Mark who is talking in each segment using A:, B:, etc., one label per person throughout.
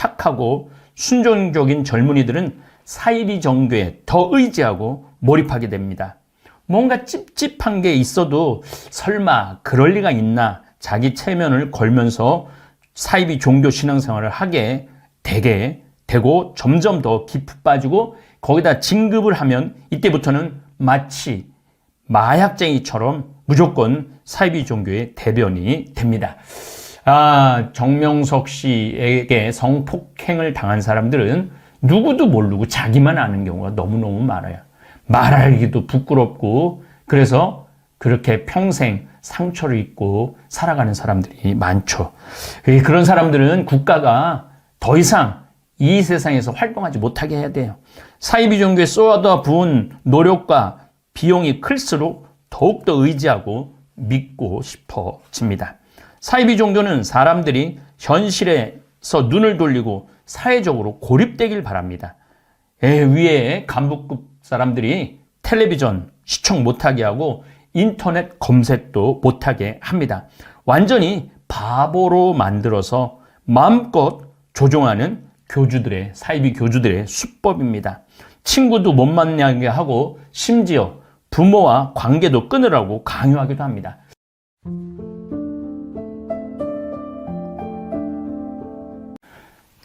A: 착하고 순종적인 젊은이들은 사이비 종교에 더 의지하고 몰입하게 됩니다. 뭔가 찝찝한 게 있어도 설마 그럴 리가 있나 자기 체면을 걸면서 사이비 종교 신앙생활을 하게 되고 점점 더 깊이 빠지고 거기다 진급을 하면 이때부터는 마치 마약쟁이처럼 무조건 사이비 종교의 대변이 됩니다. 정명석 씨에게 성폭행을 당한 사람들은 누구도 모르고 자기만 아는 경우가 너무너무 많아요. 말하기도 부끄럽고 그래서 그렇게 평생 상처를 입고 살아가는 사람들이 많죠. 그런 사람들은 국가가 더 이상 이 세상에서 활동하지 못하게 해야 돼요. 사이비 종교에 쏟아 부은 노력과 비용이 클수록 더욱더 의지하고 믿고 싶어집니다. 사이비 종교는 사람들이 현실에서 눈을 돌리고 사회적으로 고립되길 바랍니다. 위에 간부급 사람들이 텔레비전 시청 못하게 하고 인터넷 검색도 못하게 합니다. 완전히 바보로 만들어서 마음껏 조종하는 사이비 교주들의 수법입니다. 친구도 못 만나게 하고 심지어 부모와 관계도 끊으라고 강요하기도 합니다.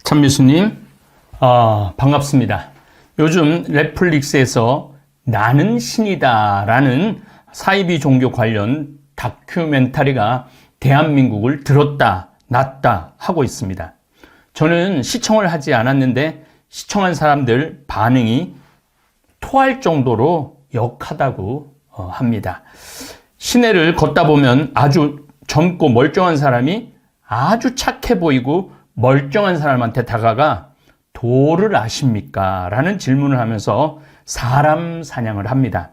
A: 참미수님, 반갑습니다. 요즘 넷플릭스에서 나는 신이다 라는 사이비 종교 관련 다큐멘터리가 대한민국을 들었다 놨다 하고 있습니다. 저는 시청을 하지 않았는데 시청한 사람들 반응이 토할 정도로 역하다고 합니다. 시내를 걷다 보면 아주 젊고 멀쩡한 사람이 아주 착해 보이고 멀쩡한 사람한테 다가가 도를 아십니까? 라는 질문을 하면서 사람 사냥을 합니다.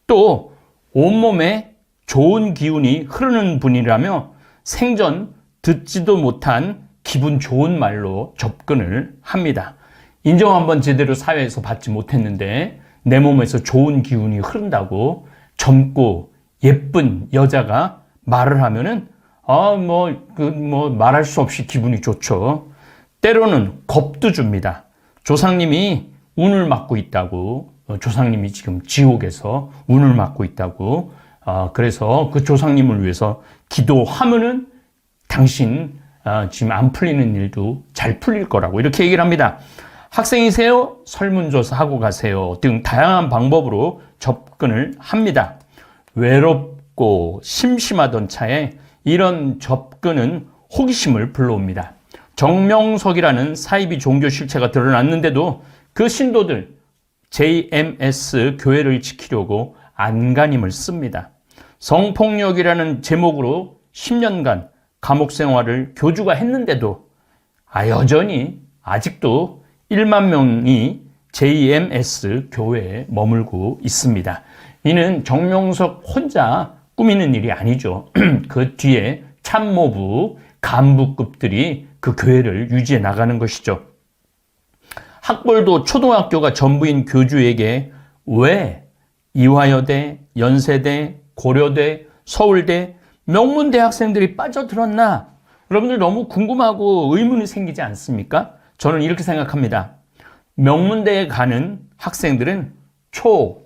A: 또 온몸에 좋은 기운이 흐르는 분이라며 생전 듣지도 못한 기분 좋은 말로 접근을 합니다. 인정 한번 제대로 사회에서 받지 못했는데 내 몸에서 좋은 기운이 흐른다고 젊고 예쁜 여자가 말을 하면은 말할 수 없이 기분이 좋죠. 때로는 겁도 줍니다. 조상님이 운을 맡고 있다고, 조상님이 지금 지옥에서 운을 맡고 있다고, 그래서 그 조상님을 위해서 기도하면은 당신 지금 안 풀리는 일도 잘 풀릴 거라고 이렇게 얘기를 합니다. 학생이세요? 설문조사하고 가세요 등 다양한 방법으로 접근을 합니다. 외롭고 심심하던 차에 이런 접근은 호기심을 불러옵니다. 정명석이라는 사이비 종교 실체가 드러났는데도 그 신도들 JMS 교회를 지키려고 안간힘을 씁니다. 성폭력이라는 제목으로 10년간 감옥 생활을 교주가 했는데도 여전히 아직도 1만 명이 JMS 교회에 머물고 있습니다. 이는 정명석 혼자 꾸미는 일이 아니죠. 그 뒤에 참모부 간부급들이 그 교회를 유지해 나가는 것이죠. 학벌도 초등학교가 전부인 교주에게 왜 이화여대, 연세대, 고려대, 서울대, 명문대 학생들이 빠져들었나? 여러분들 너무 궁금하고 의문이 생기지 않습니까? 저는 이렇게 생각합니다. 명문대에 가는 학생들은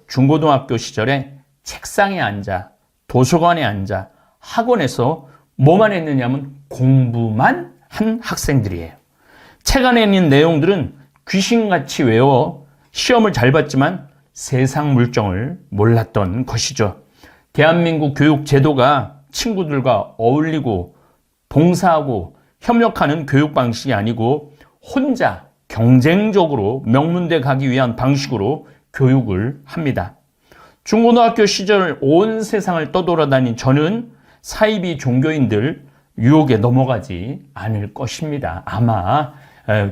A: 중고등학교 시절에 책상에 앉아, 도서관에 앉아, 학원에서 뭐만 했느냐면 공부만 한 학생들이에요. 책 안에 있는 내용들은 귀신같이 외워 시험을 잘 봤지만 세상 물정을 몰랐던 것이죠. 대한민국 교육 제도가 친구들과 어울리고 봉사하고 협력하는 교육 방식이 아니고 혼자 경쟁적으로 명문대 가기 위한 방식으로 교육을 합니다. 중고등학교 시절 온 세상을 떠돌아다닌 저는 사이비 종교인들 유혹에 넘어가지 않을 것입니다. 아마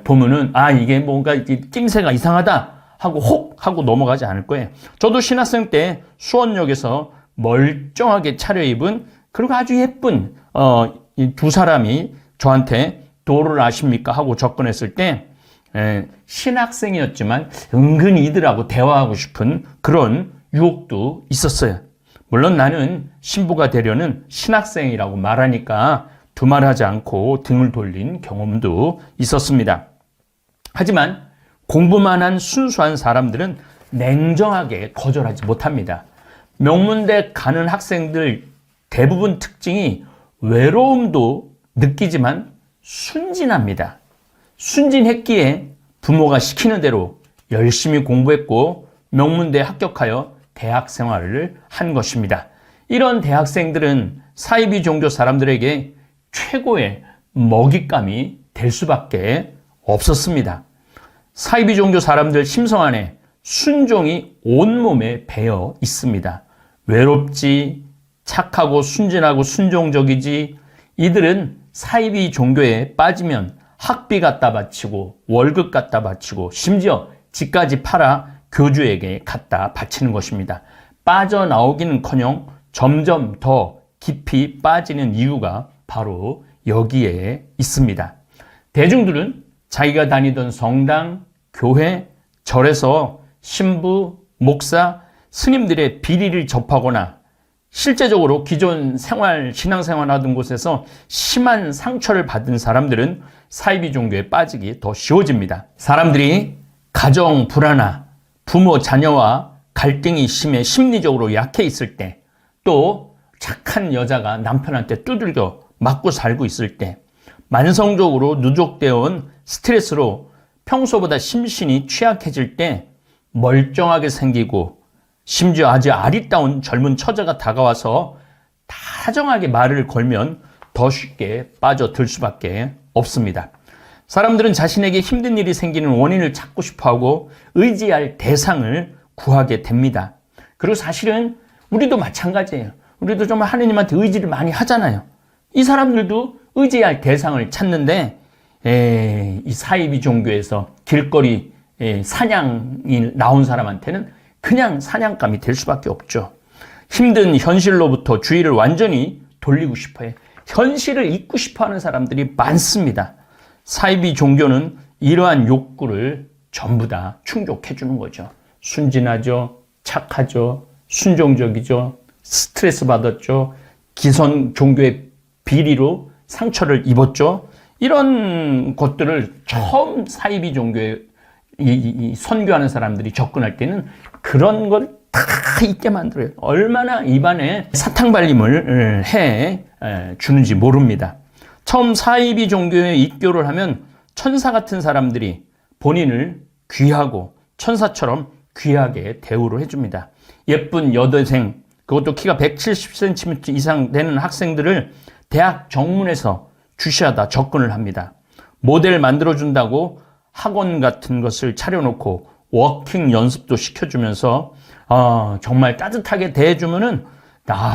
A: 보면은 이게 뭔가 낌새가 이상하다 하고 혹 하고 넘어가지 않을 거예요. 저도 신학생 때 수원역에서 멀쩡하게 차려입은 그리고 아주 예쁜 이 두 사람이 저한테 도를 아십니까 하고 접근했을 때 신학생이었지만 은근히 이들하고 대화하고 싶은 그런 유혹도 있었어요. 물론 나는 신부가 되려는 신학생이라고 말하니까 두말하지 않고 등을 돌린 경험도 있었습니다. 하지만 공부만 한 순수한 사람들은 냉정하게 거절하지 못합니다. 명문대 가는 학생들 대부분 특징이 외로움도 느끼지만 순진합니다. 순진했기에 부모가 시키는 대로 열심히 공부했고 명문대에 합격하여 대학 생활을 한 것입니다. 이런 대학생들은 사이비 종교 사람들에게 최고의 먹잇감이 될 수밖에 없었습니다. 사이비 종교 사람들 심성 안에 순종이 온몸에 배어 있습니다. 외롭지, 착하고 순진하고 순종적이지, 이들은 사이비 종교에 빠지면 학비 갖다 바치고 월급 갖다 바치고 심지어 집까지 팔아 교주에게 갖다 바치는 것입니다. 빠져나오기는커녕 점점 더 깊이 빠지는 이유가 바로 여기에 있습니다. 대중들은 자기가 다니던 성당, 교회, 절에서 신부, 목사, 스님들의 비리를 접하거나 실제적으로 기존 신앙생활 하던 곳에서 심한 상처를 받은 사람들은 사이비 종교에 빠지기 더 쉬워집니다. 사람들이 가정 불안화, 부모 자녀와 갈등이 심해 심리적으로 약해 있을 때, 또 착한 여자가 남편한테 두들겨 맞고 살고 있을 때, 만성적으로 누적되어 온 스트레스로 평소보다 심신이 취약해질 때 멀쩡하게 생기고 심지어 아주 아리따운 젊은 처자가 다가와서 다정하게 말을 걸면 더 쉽게 빠져들 수밖에 없습니다. 사람들은 자신에게 힘든 일이 생기는 원인을 찾고 싶어하고 의지할 대상을 구하게 됩니다. 그리고 사실은 우리도 마찬가지예요. 우리도 정말 하느님한테 의지를 많이 하잖아요. 이 사람들도 의지할 대상을 찾는데 이 사이비 종교에서 길거리 사냥이 나온 사람한테는 그냥 사냥감이 될 수밖에 없죠. 힘든 현실로부터 주의를 완전히 돌리고 싶어해. 현실을 잊고 싶어하는 사람들이 많습니다. 사이비 종교는 이러한 욕구를 전부 다 충족해 주는 거죠. 순진하죠, 착하죠, 순종적이죠, 스트레스 받았죠, 기성 종교의 비리로 상처를 입었죠. 이런 것들을 처음 사이비 종교에 선교하는 사람들이 접근할 때는 그런 걸 다 잊게 만들어요. 얼마나 입안에 사탕발림을 해 주는지 모릅니다. 처음 사이비 종교에 입교를 하면 천사 같은 사람들이 본인을 귀하고 천사처럼 귀하게 대우를 해줍니다. 예쁜 여대생, 그것도 키가 170cm 이상 되는 학생들을 대학 정문에서 주시하다 접근을 합니다. 모델 만들어준다고 학원 같은 것을 차려놓고 워킹 연습도 시켜주면서 정말 따뜻하게 대해주면은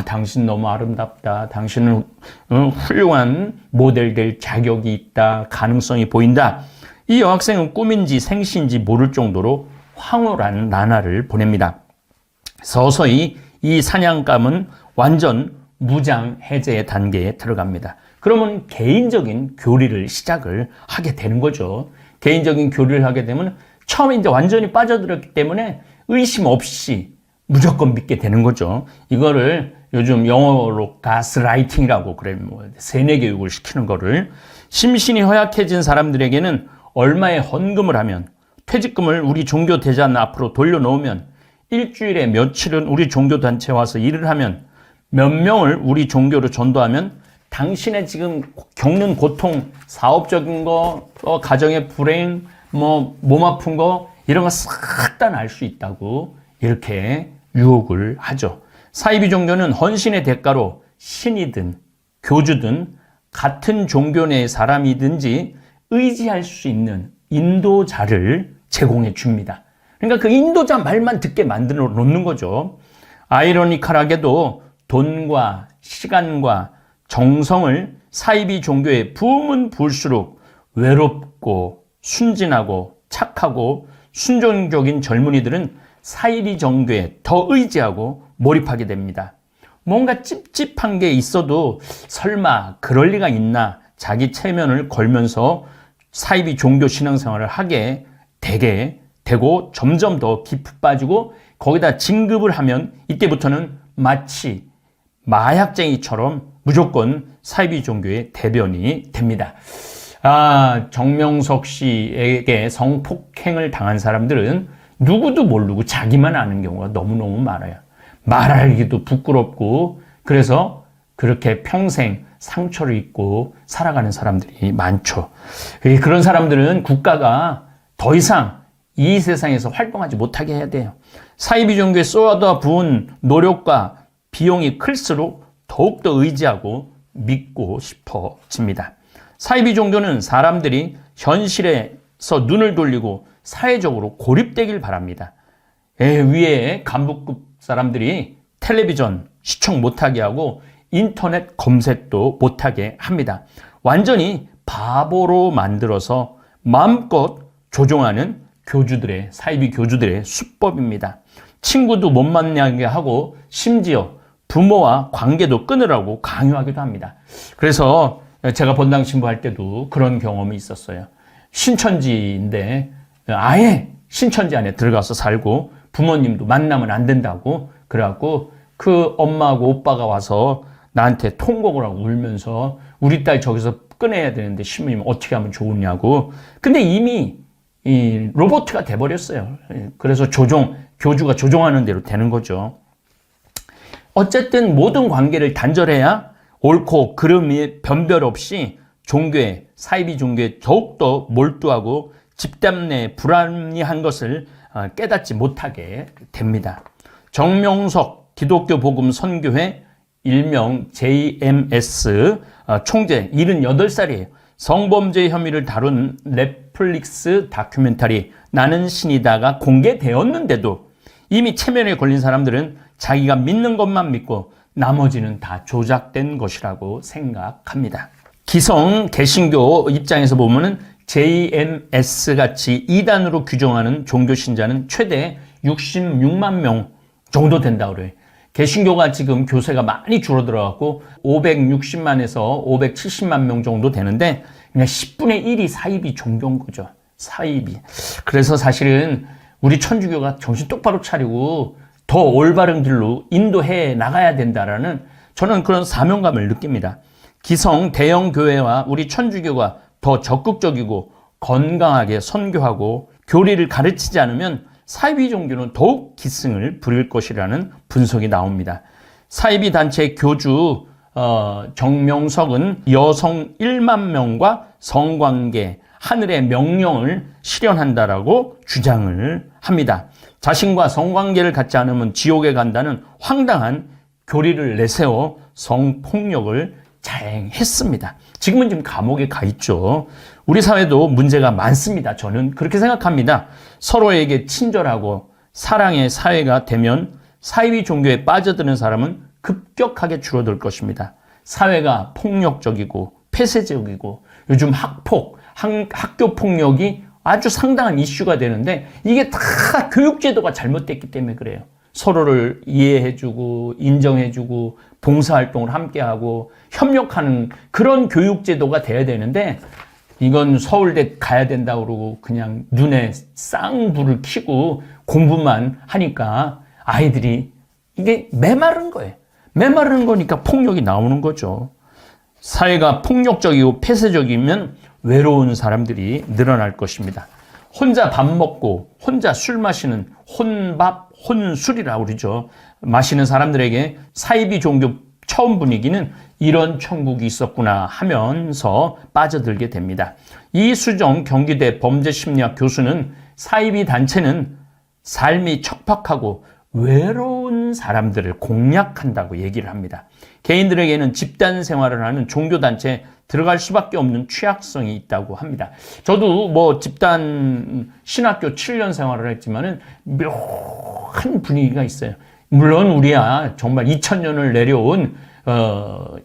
A: 당신 너무 아름답다, 당신은 훌륭한 모델 될 자격이 있다, 가능성이 보인다. 이 여학생은 꿈인지 생시인지 모를 정도로 황홀한 나날을 보냅니다. 서서히 이 사냥감은 완전 무장 해제의 단계에 들어갑니다. 그러면 개인적인 교리를 시작을 하게 되는 거죠. 개인적인 교리를 하게 되면 처음에 이제 완전히 빠져들었기 때문에 의심 없이 무조건 믿게 되는 거죠. 이거를 요즘 영어로 가스라이팅이라고 그래요. 세뇌 교육을 시키는 거를. 심신이 허약해진 사람들에게는 얼마의 헌금을 하면, 퇴직금을 우리 종교 대잔 앞으로 돌려놓으면, 일주일에 며칠은 우리 종교 단체에 와서 일을 하면, 몇 명을 우리 종교로 전도하면 당신의 지금 겪는 고통, 사업적인 거, 가정의 불행, 몸 아픈 거, 이런 거 싹 다 날 수 있다고 이렇게 유혹을 하죠. 사이비 종교는 헌신의 대가로 신이든 교주든 같은 종교 내의 사람이든지 의지할 수 있는 인도자를 제공해 줍니다. 그러니까 그 인도자 말만 듣게 만들어 놓는 거죠. 아이러니컬하게도 돈과 시간과 정성을 사이비 종교에 부으면 부을수록 외롭고 순진하고 착하고 순종적인 젊은이들은 사이비 종교에 더 의지하고 몰입하게 됩니다. 뭔가 찝찝한 게 있어도 설마 그럴 리가 있나 자기 체면을 걸면서 사이비 종교 신앙생활을 하게 되게 되고 점점 더 깊이 빠지고 거기다 진급을 하면 이때부터는 마치 마약쟁이처럼 무조건 사이비 종교의 대변이 됩니다. 정명석 씨에게 성폭행을 당한 사람들은 누구도 모르고 자기만 아는 경우가 너무너무 많아요. 말하기도 부끄럽고 그래서 그렇게 평생 상처를 입고 살아가는 사람들이 많죠. 그런 사람들은 국가가 더 이상 이 세상에서 활동하지 못하게 해야 돼요. 사이비 종교에 쏟아 부은 노력과 비용이 클수록 더욱더 의지하고 믿고 싶어집니다. 사이비 종교는 사람들이 현실에서 눈을 돌리고 사회적으로 고립되길 바랍니다. 위에 간부급 사람들이 텔레비전 시청 못하게 하고 인터넷 검색도 못하게 합니다. 완전히 바보로 만들어서 마음껏 조종하는 사이비 교주들의 수법입니다. 친구도 못 만나게 하고 심지어 부모와 관계도 끊으라고 강요하기도 합니다. 그래서 제가 본당 신부할 때도 그런 경험이 있었어요. 신천지인데 아예 신천지 안에 들어가서 살고 부모님도 만나면 안 된다고 그래갖고 그 엄마하고 오빠가 와서 나한테 통곡을 하고 울면서 우리 딸 저기서 꺼내야 되는데 신부님 어떻게 하면 좋으냐고. 근데 이미 이 로봇가 돼버렸어요. 그래서 교주가 조종하는 대로 되는 거죠. 어쨌든 모든 관계를 단절해야 옳고 그름이 변별 없이 사이비 종교에 더욱더 몰두하고 집단 내 불합리한 것을 깨닫지 못하게 됩니다. 정명석 기독교 복음 선교회 일명 JMS 총재 78살이에요. 성범죄 혐의를 다룬 넷플릭스 다큐멘터리 나는 신이다가 공개되었는데도 이미 체면에 걸린 사람들은 자기가 믿는 것만 믿고 나머지는 다 조작된 것이라고 생각합니다. 기성 개신교 입장에서 보면은 JMS 같이 이단으로 규정하는 종교 신자는 최대 66만 명 정도 된다고 그래요. 개신교가 지금 교세가 많이 줄어들어갖고 560만에서 570만 명 정도 되는데 그냥 10분의 1이 사이비 종교인 거죠. 사이비. 그래서 사실은 우리 천주교가 정신 똑바로 차리고 더 올바른 길로 인도해 나가야 된다라는 저는 그런 사명감을 느낍니다. 기성 대형 교회와 우리 천주교가 더 적극적이고 건강하게 선교하고 교리를 가르치지 않으면 사이비 종교는 더욱 기승을 부릴 것이라는 분석이 나옵니다. 사이비 단체 교주 정명석은 여성 1만 명과 성관계, 하늘의 명령을 실현한다라고 주장을 합니다. 자신과 성관계를 갖지 않으면 지옥에 간다는 황당한 교리를 내세워 성폭력을 자행했습니다. 지금은 지금 감옥에 가 있죠. 우리 사회도 문제가 많습니다. 저는 그렇게 생각합니다. 서로에게 친절하고 사랑의 사회가 되면 사이비 종교에 빠져드는 사람은 급격하게 줄어들 것입니다. 사회가 폭력적이고 폐쇄적이고 요즘 학교 폭력이 아주 상당한 이슈가 되는데 이게 다 교육제도가 잘못됐기 때문에 그래요. 서로를 이해해주고 인정해주고 봉사활동을 함께하고 협력하는 그런 교육제도가 돼야 되는데 이건 서울대 가야 된다고 그러고 그냥 눈에 쌍불을 켜고 공부만 하니까 아이들이 이게 메마른 거예요. 메마른 거니까 폭력이 나오는 거죠. 사회가 폭력적이고 폐쇄적이면 외로운 사람들이 늘어날 것입니다. 혼자 밥 먹고 혼자 술 마시는 혼밥, 혼술이라고 그러죠. 마시는 사람들에게 사이비 종교 처음 분위기는 이런 천국이 있었구나 하면서 빠져들게 됩니다. 이수정 경기대 범죄심리학 교수는 사이비 단체는 삶이 척박하고 외로운 사람들을 공략한다고 얘기를 합니다. 개인들에게는 집단 생활을 하는 종교단체에 들어갈 수밖에 없는 취약성이 있다고 합니다. 저도 뭐 집단 신학교 7년 생활을 했지만은 묘한 분위기가 있어요. 물론 우리야 정말 2000년을 내려온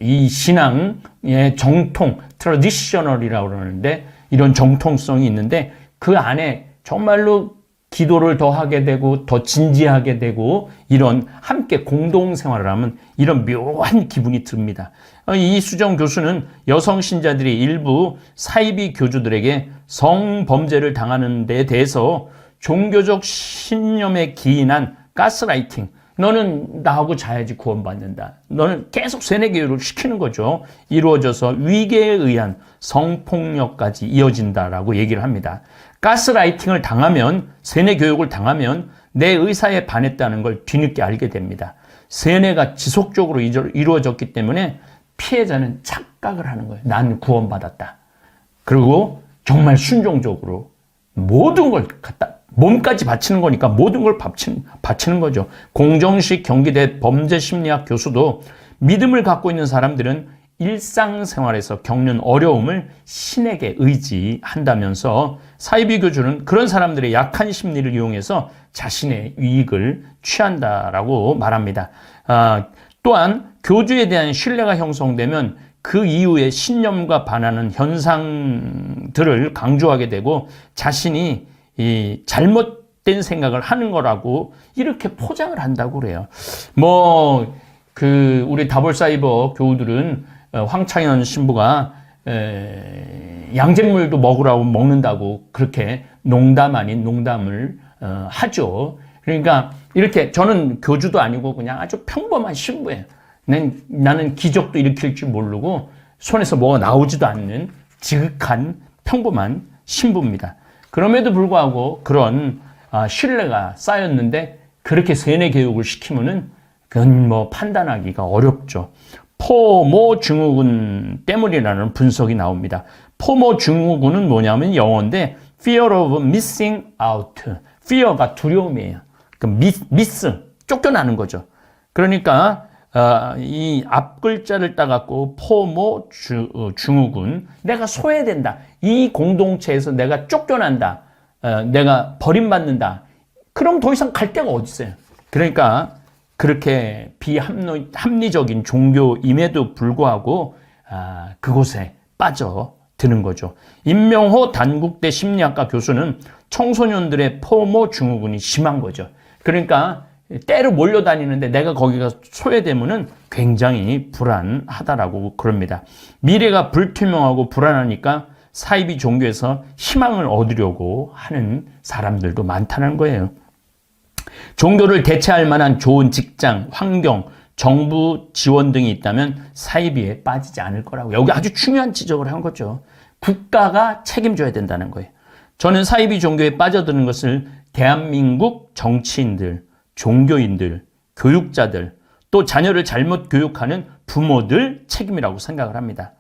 A: 이 신앙의 정통, 트래디셔널이라고 그러는데 이런 정통성이 있는데 그 안에 정말로 기도를 더 하게 되고 더 진지하게 되고 이런 함께 공동생활을 하면 이런 묘한 기분이 듭니다. 이수정 교수는 여성 신자들이 일부 사이비 교주들에게 성범죄를 당하는 데 대해서 종교적 신념에 기인한 가스라이팅, 너는 나하고 자야지 구원받는다. 너는 계속 세뇌교육을 시키는 거죠. 이루어져서 위계에 의한 성폭력까지 이어진다라고 얘기를 합니다. 가스라이팅을 당하면, 세뇌교육을 당하면 내 의사에 반했다는 걸 뒤늦게 알게 됩니다. 세뇌가 지속적으로 이루어졌기 때문에 피해자는 착각을 하는 거예요. 난 구원받았다. 그리고 정말 순종적으로 모든 걸 갖다, 몸까지 바치는 거니까 모든 걸 바치는 거죠. 공정식 경기대 범죄심리학 교수도 믿음을 갖고 있는 사람들은 일상생활에서 겪는 어려움을 신에게 의지한다면서 사이비 교주는 그런 사람들의 약한 심리를 이용해서 자신의 이익을 취한다라고 말합니다. 또한 교주에 대한 신뢰가 형성되면 그 이후에 신념과 반하는 현상들을 강조하게 되고 자신이 이 잘못된 생각을 하는 거라고 이렇게 포장을 한다고 그래요. 우리 다볼사이버 교우들은 황창현 신부가 양잿물도 먹으라고 먹는다고 그렇게 농담 아닌 농담을 하죠. 그러니까 이렇게 저는 교주도 아니고 그냥 아주 평범한 신부예요. 나는 기적도 일으킬 줄 모르고 손에서 뭐가 나오지도 않는 지극한 평범한 신부입니다. 그럼에도 불구하고 그런 신뢰가 쌓였는데 그렇게 세뇌 교육을 시키면은 그건 판단하기가 어렵죠. 포모 증후군 때문이라는 분석이 나옵니다. 포모 증후군은 뭐냐면 영어인데 fear of missing out. fear가 두려움이에요. miss, 쫓겨나는 거죠. 그러니까 이 앞 글자를 따갖고 포모 증후군, 내가 소외된다. 이 공동체에서 내가 쫓겨난다. 내가 버림받는다. 그럼 더 이상 갈 데가 어디 있어요. 그러니까 그렇게 비합리적인 종교임에도 불구하고 그곳에 빠져드는 거죠. 임명호 단국대 심리학과 교수는 청소년들의 포모 증후군이 심한 거죠. 그러니까 때로 몰려다니는데 내가 거기가 소외되면은 굉장히 불안하다라고 그럽니다. 미래가 불투명하고 불안하니까 사이비 종교에서 희망을 얻으려고 하는 사람들도 많다는 거예요. 종교를 대체할 만한 좋은 직장, 환경, 정부 지원 등이 있다면 사이비에 빠지지 않을 거라고. 여기 아주 중요한 지적을 한 거죠. 국가가 책임져야 된다는 거예요. 저는 사이비 종교에 빠져드는 것을 대한민국 정치인들, 종교인들, 교육자들, 또 자녀를 잘못 교육하는 부모들 책임이라고 생각을 합니다.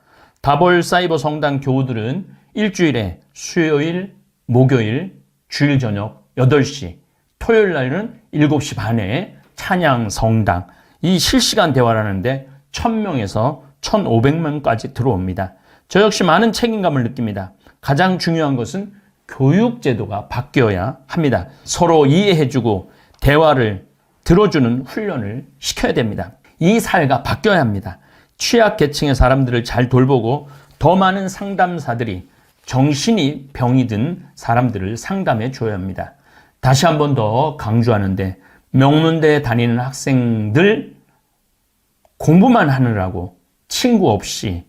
A: 다볼 사이버 성당 교우들은 일주일에 수요일, 목요일, 주일 저녁 8시, 토요일 날은 7시 반에 찬양 성당, 이 실시간 대화를 하는데 1000명에서 1500명까지 들어옵니다. 저 역시 많은 책임감을 느낍니다. 가장 중요한 것은 교육제도가 바뀌어야 합니다. 서로 이해해주고 대화를 들어주는 훈련을 시켜야 됩니다. 이 사회가 바뀌어야 합니다. 취약계층의 사람들을 잘 돌보고 더 많은 상담사들이 정신이 병이 든 사람들을 상담해 줘야 합니다. 다시 한 번 더 강조하는데 명문대에 다니는 학생들 공부만 하느라고 친구 없이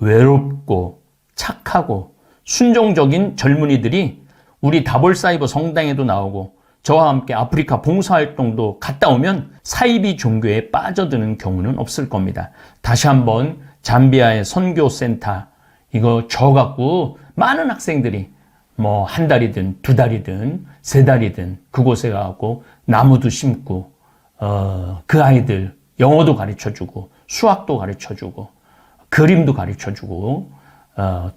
A: 외롭고 착하고 순종적인 젊은이들이 우리 다볼사이버 성당에도 나오고 저와 함께 아프리카 봉사활동도 갔다 오면 사이비 종교에 빠져드는 경우는 없을 겁니다. 다시 한번 잠비아의 선교센터 이거 져갖고 많은 학생들이 한 달이든 2달이든 3달이든 그곳에 가고 나무도 심고 그 아이들 영어도 가르쳐주고 수학도 가르쳐주고 그림도 가르쳐주고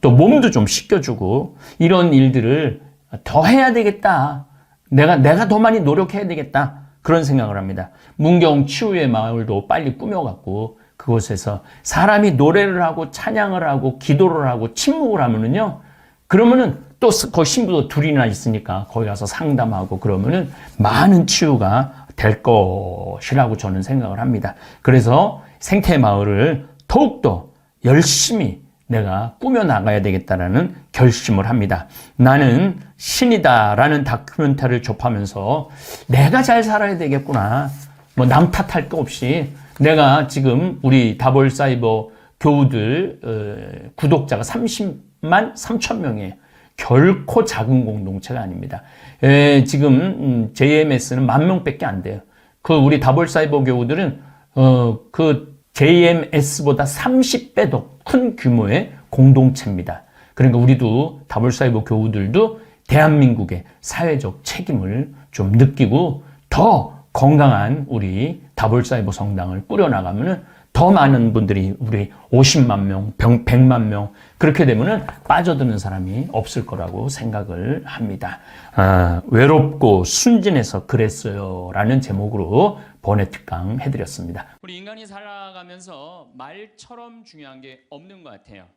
A: 또 몸도 좀 씻겨주고 이런 일들을 더 해야 되겠다. 내가 더 많이 노력해야 되겠다. 그런 생각을 합니다. 문경 치유의 마을도 빨리 꾸며갖고 그곳에서 사람이 노래를 하고 찬양을 하고 기도를 하고 침묵을 하면은요. 그러면은 또 거기 신부도 둘이나 있으니까 거기 가서 상담하고 그러면은 많은 치유가 될 것이라고 저는 생각을 합니다. 그래서 생태 마을을 더욱더 열심히 내가 꾸며나가야 되겠다라는 결심을 합니다. 나는 신이다라는 다큐멘터리를 접하면서 내가 잘 살아야 되겠구나. 남 탓할 거 없이 내가 지금 우리 다볼사이버 교우들 구독자가 30만 3천 명이에요. 결코 작은 공동체가 아닙니다. 지금 JMS는 10,000명밖에 안 돼요. 그 우리 다볼사이버 교우들은 그 JMS보다 30배 더 큰 규모의 공동체입니다. 그러니까 우리도 다볼사이버 교우들도 대한민국의 사회적 책임을 좀 느끼고 더 건강한 우리 다볼사이버 성당을 꾸려나가면은 더 많은 분들이 우리 50만 명, 100만 명 그렇게 되면은 빠져드는 사람이 없을 거라고 생각을 합니다. 외롭고 순진해서 그랬어요 라는 제목으로 번외특강 해드렸습니다. 우리 인간이 살아가면서 말처럼 중요한 게 없는 것 같아요.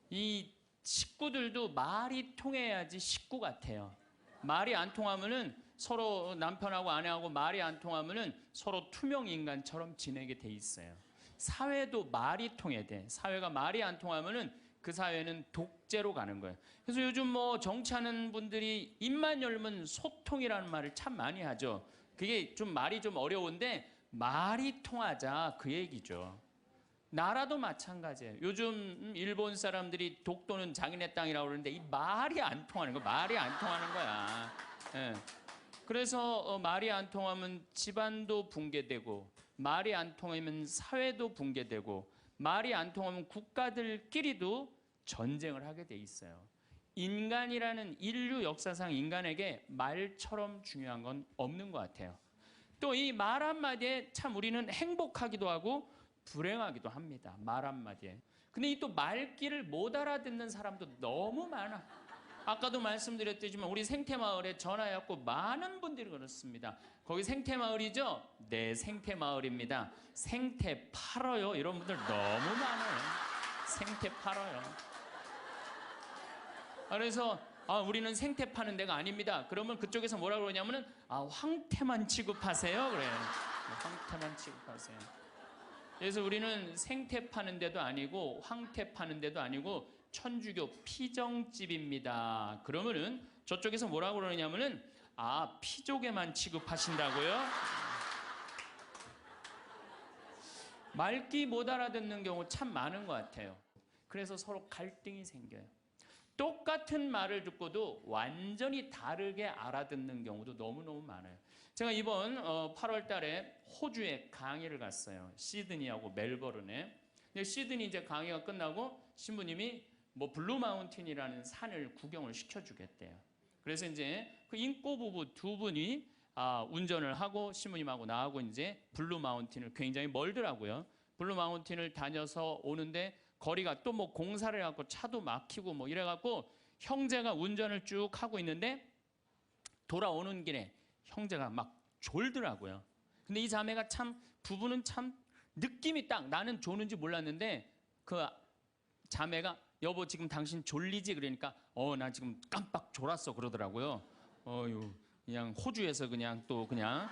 A: 이 식구들도 말이 통해야지 식구 같아요. 말이 안 통하면은 서로 남편하고 아내하고 말이 안 통하면은 서로 투명 인간처럼 지내게 돼 있어요. 사회도 말이 통해야 돼. 사회가 말이 안 통하면은 그 사회는 독재로 가는 거예요. 그래서 요즘 뭐 정치하는 분들이 입만 열면 소통이라는 말을 참 많이 하죠. 그게 좀 말이 좀 어려운데 말이 통하자 그 얘기죠. 나라도 마찬가지예요. 요즘 일본 사람들이 독도는 자기네 땅이라고 그러는데 이 말이 안 통하는 거야. 말이 안 통하는 거야. 예. 그래서 말이 안 통하면 집안도 붕괴되고 말이 안 통하면 사회도 붕괴되고 말이 안 통하면 국가들끼리도 전쟁을 하게 돼 있어요. 인간이라는 인류 역사상 인간에게 말처럼 중요한 건 없는 것 같아요. 또 이 말 한마디에 참 우리는 행복하기도 하고 불행하기도 합니다. 말 한마디에. 근데 이 또 말귀를 못 알아듣는 사람도 너무 많아. 아까도 말씀드렸지만 우리 생태마을에 전화해갖고 많은 분들이 그렇습니다. 거기 생태마을이죠? 네, 생태마을입니다. 생태 팔아요. 이런 분들 너무 많아요. 생태 팔아요. 그래서 우리는 생태 파는 데가 아닙니다. 그러면 그쪽에서 뭐라 그러냐면은 황태만 취급하세요. 그래요. 황태만 취급하세요. 그래서 우리는 생태 파는 데도 아니고 황태 파는 데도 아니고 천주교 피정집입니다. 그러면은 저쪽에서 뭐라고 그러냐면은 피족에만 취급하신다고요? 말귀 못 알아듣는 경우 참 많은 것 같아요. 그래서 서로 갈등이 생겨요. 똑같은 말을 듣고도 완전히 다르게 알아듣는 경우도 너무너무 많아요. 제가 이번 8월 달에 호주에 강의를 갔어요. 시드니하고 멜버른에. 근데 시드니 이제 강의가 끝나고 신부님이 뭐 블루 마운틴이라는 산을 구경을 시켜주겠대요. 그래서 이제 그 인꼬 부부 두 분이 운전을 하고 신부님하고 나하고 이제 블루 마운틴을 굉장히 멀더라고요. 블루 마운틴을 다녀서 오는데 거리가 또 뭐 공사를 해갖고 차도 막히고 뭐 이래갖고 형제가 운전을 쭉 하고 있는데 돌아오는 길에 형제가 막 졸더라고요. 근데 이 자매가 참 부부는 참 느낌이 딱 나는 조는지 몰랐는데 그 자매가 여보 지금 당신 졸리지? 그러니까 나 지금 깜빡 졸았어 그러더라고요. 그냥 호주에서 그냥 또 그냥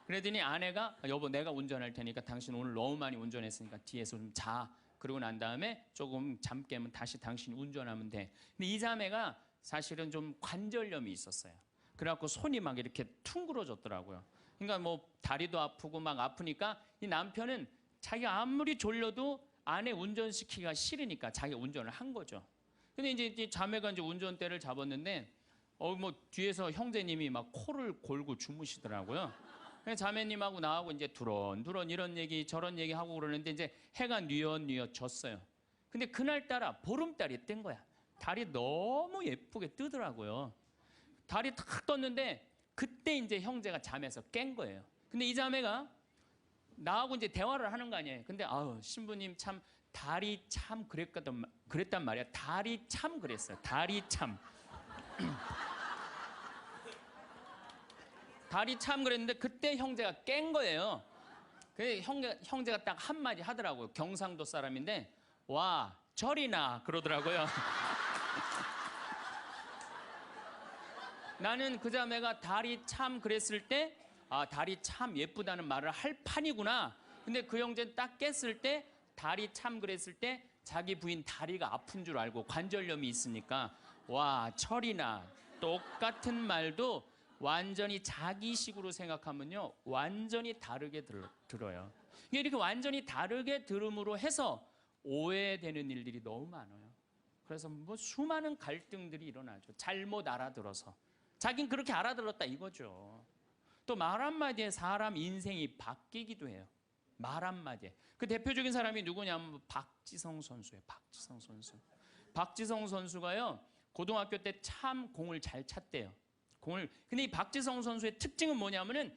A: 그러더니 아내가 여보 내가 운전할 테니까 당신 오늘 너무 많이 운전했으니까 뒤에서 좀 자. 그러고 난 다음에 조금 잠 깨면 다시 당신 운전하면 돼. 근데 이 자매가 사실은 좀 관절염이 있었어요. 그래갖고 손이 막 이렇게 퉁그러졌더라고요. 그러니까 뭐 다리도 아프고 막 아프니까 이 남편은 자기가 아무리 졸려도 아내 운전시키기가 싫으니까 자기가 운전을 한 거죠. 근데 이제 자매가 이제 운전대를 잡았는데 뭐 뒤에서 형제님이 막 코를 골고 주무시더라고요. 자매님하고 나하고 이제 두런두런 이런 얘기 저런 얘기 하고 그러는데 이제 해가 뉘엿뉘엿 졌어요. 근데 그날따라 보름달이 뜬 거야. 달이 너무 예쁘게 뜨더라고요. 달이 탁 떴는데 그때 이제 형제가 잠에서 깬 거예요. 근데 이 자매가 나하고 이제 대화를 하는 거 아니에요. 근데 신부님 참 달이 참 그랬단 말이야. 달이 참 그랬어요. 달이 참. 달이 참 그랬는데 그때 형제가 깬 거예요. 그래서 형제가 딱 한마디 하더라고요. 경상도 사람인데 와 절이나 그러더라고요. 나는 그 자매가 달이 참 그랬을 때 달이 참 예쁘다는 말을 할 판이구나. 근데 그 형제는 딱 깼을 때 달이 참 그랬을 때 자기 부인 다리가 아픈 줄 알고 관절염이 있으니까 와 철이나 똑같은 말도 완전히 자기식으로 생각하면요 완전히 다르게 들어요. 이렇게 완전히 다르게 들음으로 해서 오해되는 일들이 너무 많아요. 그래서 뭐 수많은 갈등들이 일어나죠. 잘못 알아들어서 자긴 그렇게 알아들었다 이거죠.
B: 또 말 한마디에 사람 인생이 바뀌기도 해요. 말 한마디에. 그 대표적인 사람이 누구냐면 박지성 선수예요. 박지성 선수. 박지성 선수가요, 고등학교 때 참 공을 잘 찼대요. 근데 이 박지성 선수의 특징은 뭐냐면은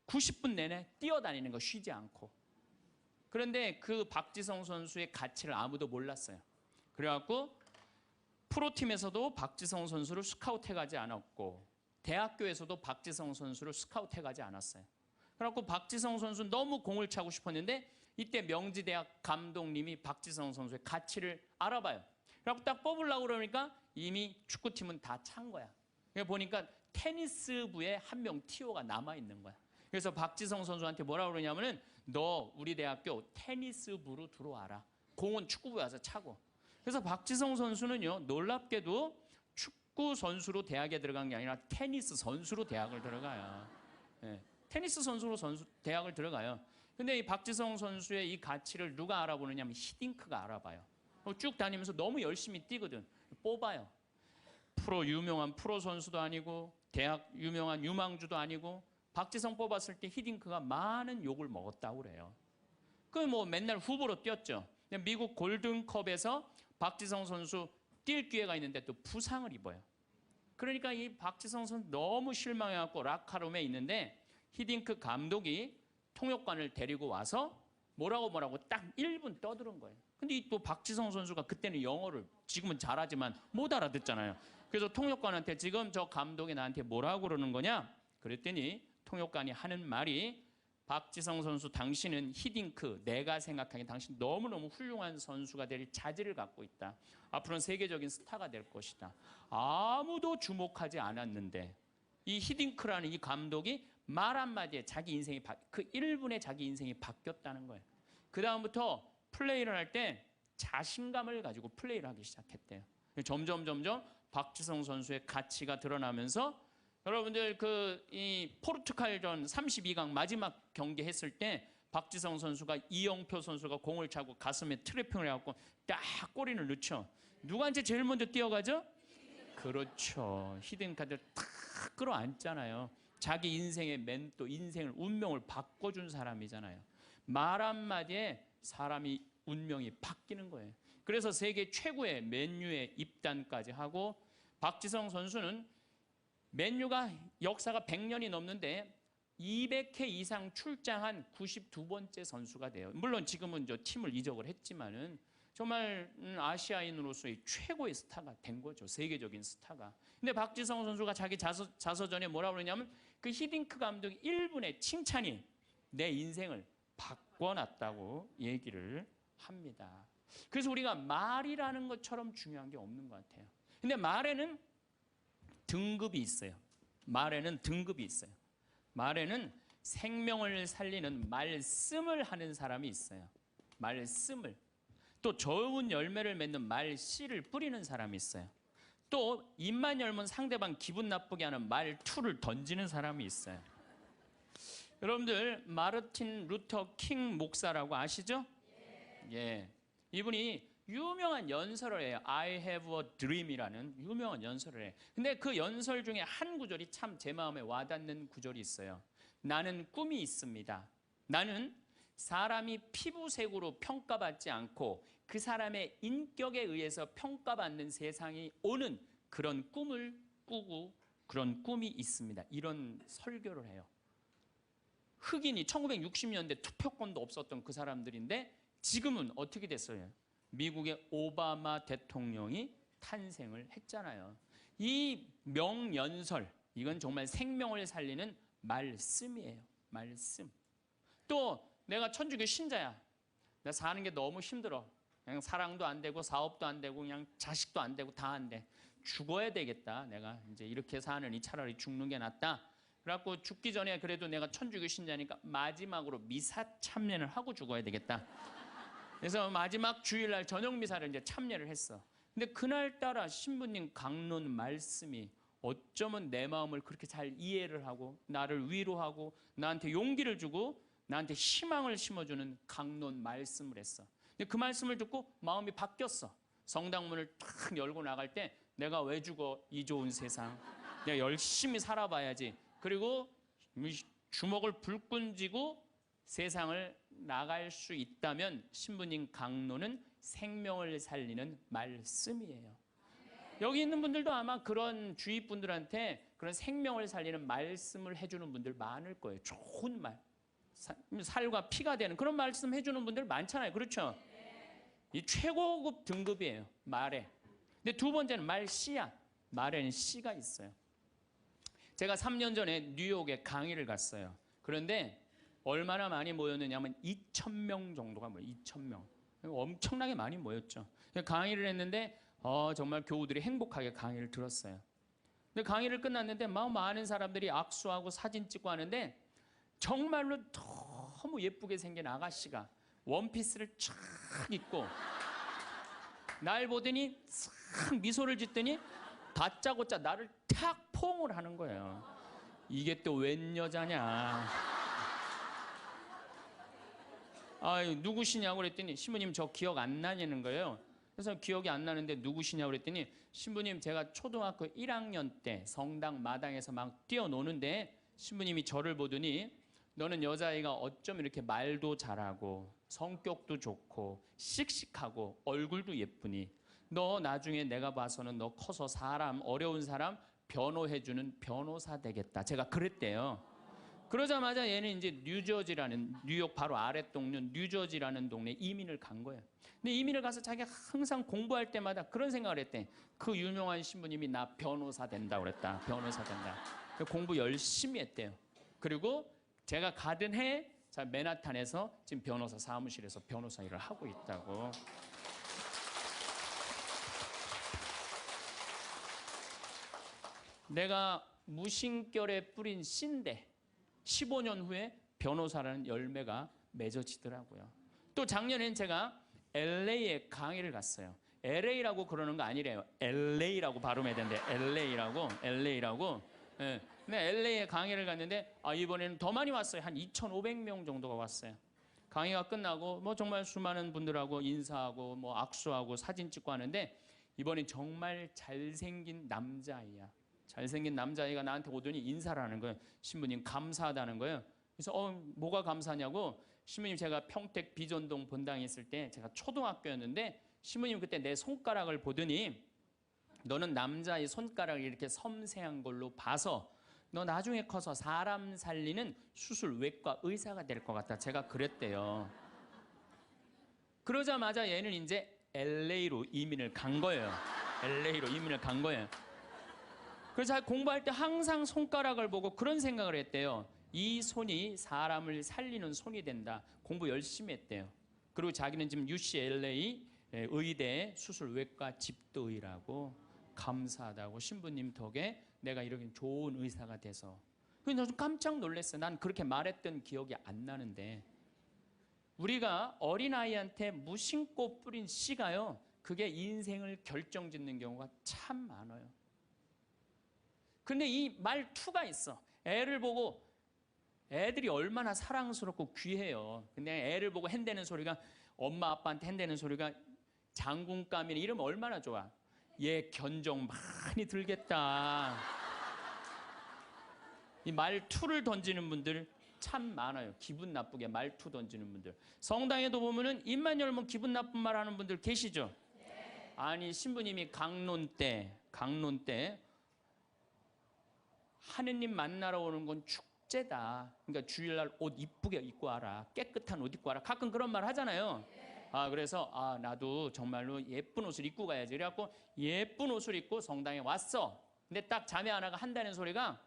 B: 90분 내내 뛰어다니는 거, 쉬지 않고. 그런데 그 박지성 선수의 가치를 아무도 몰랐어요. 그래갖고 프로팀에서도 박지성 선수를 스카우트해가지 않았고, 대학교에서도 박지성 선수를 스카우트해가지 않았어요. 그래갖고 박지성 선수 너무 공을 차고 싶었는데, 이때 명지대학 감독님이 박지성 선수의 가치를 알아봐요. 그래갖고 딱 뽑으려고 그러니까 이미 축구팀은 다 찬 거야. 보니까 테니스부에 한 명 TO가 남아있는 거야. 그래서 박지성 선수한테 뭐라고 그러냐면은, 너 우리 대학교 테니스부로 들어와라. 공은 축구부에 와서 차고. 그래서 박지성 선수는요, 놀랍게도 축구 선수로 대학에 들어간 게 아니라 테니스 선수로 대학을 들어가요. 예, 테니스 선수로 대학을 들어가요. 근데 이 박지성 선수의 이 가치를 누가 알아보느냐면 히딩크가 알아봐요. 쭉 다니면서 너무 열심히 뛰거든. 뽑아요. 유명한 프로 선수도 아니고 대학 유명한 유망주도 아니고, 박지성 뽑았을 때 히딩크가 많은 욕을 먹었다고 그래요. 그 뭐 맨날 후보로 뛰었죠. 미국 골든컵에서 박지성 선수 뛸 기회가 있는데 또 부상을 입어요. 그러니까 이 박지성 선수 너무 실망해갖고 락카룸에 있는데, 히딩크 감독이 통역관을 데리고 와서 뭐라고 딱 1분 떠드는 거예요. 근데 또 박지성 선수가 그때는 영어를, 지금은 잘하지만 못 알아듣잖아요. 그래서 통역관한테 지금 저 감독이 나한테 뭐라고 그러는 거냐? 그랬더니 통역관이 하는 말이, 박지성 선수, 당신은 히딩크, 내가 생각하기에 당신 너무너무 훌륭한 선수가 될 자질을 갖고 있다. 앞으로는 세계적인 스타가 될 것이다. 아무도 주목하지 않았는데 이 히딩크라는 이 감독이 말 한마디에 자기 인생이 그 1분에 자기 인생이 바뀌었다는 거예요. 그 다음부터 플레이를 할 때 자신감을 가지고 플레이를 하기 시작했대요. 점점 박지성 선수의 가치가 드러나면서, 여러분들 이 포르투갈전 32강 마지막 경기 했을 때 박지성 선수가 이영표 선수가 공을 차고 가슴에 트래핑을 해갖고 딱 골인을 넣죠. 누구한테 제일 먼저 뛰어가죠? 그렇죠. 히딩크한테 탁 끌어안잖아요. 자기 인생의 멘토, 인생을, 운명을 바꿔준 사람이잖아요. 말 한마디에 사람이 운명이 바뀌는 거예요. 그래서 세계 최고의 맨유에 입단까지 하고, 박지성 선수는 맨유가 역사가 100년이 넘는데 200회 이상 출장한 92번째 선수가 돼요. 물론 지금은 저 팀을 이적을 했지만은 정말 아시아인으로서의 최고의 스타가 된 거죠. 세계적인 스타가. 근데 박지성 선수가 자기 자서전에 뭐라고 그러냐면, 그 히딩크 감독이 1분의 칭찬이 내 인생을 바꿔놨다고 얘기를 합니다. 그래서 우리가 말이라는 것처럼 중요한 게 없는 것 같아요. 근데 말에는 등급이 있어요. 말에는 등급이 있어요. 말에는 생명을 살리는 말씀을 하는 사람이 있어요. 말씀을. 또 좋은 열매를 맺는 말씨를 뿌리는 사람이 있어요. 또 입만 열면 상대방 기분 나쁘게 하는 말투를 던지는 사람이 있어요. 여러분들 마르틴 루터 킹 목사라고 아시죠? 예. 이분이 유명한 연설을 해요. I have a dream이라는 유명한 연설을 해요. 근데 그 연설 중에 한 구절이 참 제 마음에 와닿는 구절이 있어요. 나는 꿈이 있습니다. 나는 사람이 피부색으로 평가받지 않고 그 사람의 인격에 의해서 평가받는 세상이 오는 그런 꿈을 꾸고 그런 꿈이 있습니다. 이런 설교를 해요. 흑인이 1960년대 투표권도 없었던 그 사람들인데 지금은 어떻게 됐어요? 미국의 오바마 대통령이 탄생을 했잖아요. 이 명연설, 이건 정말 생명을 살리는 말씀이에요. 말씀. 또 내가 천주교 신자야. 나 사는 게 너무 힘들어. 그냥 사랑도 안 되고 사업도 안 되고 그냥 자식도 안 되고 다 안 돼. 죽어야 되겠다. 내가 이제 이렇게 사느니 차라리 죽는 게 낫다. 그래갖고 죽기 전에 그래도 내가 천주교 신자니까 마지막으로 미사 참여를 하고 죽어야 되겠다. 그래서 마지막 주일날 저녁 미사를 이제 참여를 했어. 근데 그날따라 신부님 강론 말씀이 어쩌면 내 마음을 그렇게 잘 이해를 하고 나를 위로하고 나한테 용기를 주고 나한테 희망을 심어주는 강론 말씀을 했어. 근데 그 말씀을 듣고 마음이 바뀌었어. 성당문을 탁 열고 나갈 때 내가 왜 죽어? 이 좋은 세상. 내가 열심히 살아봐야지. 그리고 주먹을 불끈 쥐고 세상을 나갈 수 있다면 신부님 강론은 생명을 살리는 말씀이에요. 여기 있는 분들도 아마 그런 주위 분들한테 그런 생명을 살리는 말씀을 해주는 분들 많을 거예요. 좋은 말, 살과 피가 되는 그런 말씀 해주는 분들 많잖아요. 그렇죠? 이 최고급 등급이에요. 말에. 근데 두 번째는 말씨야. 말에는 씨가 있어요. 제가 3년 전에 뉴욕에 강의를 갔어요. 그런데 얼마나 많이 모였느냐면 2,000명 정도가 모여요. 2,000명. 엄청나게 많이 모였죠. 강의를 했는데 정말 교우들이 행복하게 강의를 들었어요. 근데 강의를 끝났는데 많은 사람들이 악수하고 사진 찍고 하는데 정말로 너무 예쁘게 생긴 아가씨가 원피스를 쫙 입고 날 보더니 싹 미소를 짓더니 다짜고짜 나를 탁 포옹을 하는 거예요. 이게 또 웬 여자냐. 누구시냐고 그랬더니 신부님 저 기억 안 나냐는 거예요. 그래서 기억이 안 나는데 누구시냐고 그랬더니 신부님 제가 초등학교 1학년 때 성당 마당에서 막 뛰어노는데 신부님이 저를 보더니 너는 여자아이가 어쩜 이렇게 말도 잘하고 성격도 좋고 씩씩하고 얼굴도 예쁘니 너 나중에 내가 봐서는 너 커서 어려운 사람 변호해주는 변호사 되겠다. 제가 그랬대요. 그러자마자 얘는 이제 뉴욕 바로 아랫동네 뉴저지라는 동네에 이민을 간 거예요. 근데 이민을 가서 자기가 항상 공부할 때마다 그런 생각을 했대. 그 유명한 신부님이 나 변호사 된다고 그랬다. 변호사 된다. 공부 열심히 했대요. 그리고 제가 가던 해 맨하탄에서 지금 변호사 사무실에서 변호사 일을 하고 있다고. 내가 무심결에 뿌린 씨인데 15년 후에 변호사라는 열매가 맺어지더라고요. 또 작년엔 제가 LA에 강의를 갔어요. LA라고 그러는 거 아니래요. LA라고 발음해야 되는데 LA라고. 예. 근데 LA에 강의를 갔는데 이번에는 더 많이 왔어요. 한 2,500명 정도가 왔어요. 강의가 끝나고 정말 수많은 분들하고 인사하고 악수하고 사진 찍고 하는데 이번엔 정말 잘생긴 남자아이야. 잘생긴 남자아이가 나한테 오더니 인사를 하는 거예요. 신부님 감사하다는 거예요. 그래서 뭐가 감사하냐고 신부님 제가 평택 비전동 본당에 있을 때 제가 초등학교였는데 신부님 그때 내 손가락을 보더니 너는 남자의 손가락이 이렇게 섬세한 걸로 봐서 너 나중에 커서 사람 살리는 수술외과 의사가 될 것 같다. 제가 그랬대요. 그러자마자 얘는 이제 LA로 이민을 간 거예요. LA로 이민을 간 거예요. 그래서 공부할 때 항상 손가락을 보고 그런 생각을 했대요. 이 손이 사람을 살리는 손이 된다. 공부 열심히 했대요. 그리고 자기는 지금 UCLA 의대 수술외과 집도의라고 감사하다고 신부님 덕에 내가 이렇게 좋은 의사가 돼서. 그래서 좀 깜짝 놀랐어요. 난 그렇게 말했던 기억이 안 나는데 우리가 어린아이한테 무심코 뿌린 씨가요. 그게 인생을 결정짓는 경우가 참 많아요. 근데 이 말투가 있어. 애를 보고 애들이 얼마나 사랑스럽고 귀해요. 근데 애를 보고 핸대는 소리가 엄마 아빠한테 핸대는 소리가 장군감이나 이러면 얼마나 좋아. 얘 견적 많이 들겠다. 이 말투를 던지는 분들 참 많아요. 기분 나쁘게 말투 던지는 분들. 성당에도 보면은 입만 열면 기분 나쁜 말 하는 분들 계시죠? 네. 아니 신부님이 강론 때 하느님 만나러 오는 건 축제다. 그러니까 주일날 옷 이쁘게 입고 와라. 깨끗한 옷 입고 와라. 가끔 그런 말 하잖아요. 그래서 나도 정말로 예쁜 옷을 입고 가야지. 그래갖고 예쁜 옷을 입고 성당에 왔어. 근데 딱 자매 하나가 한다는 소리가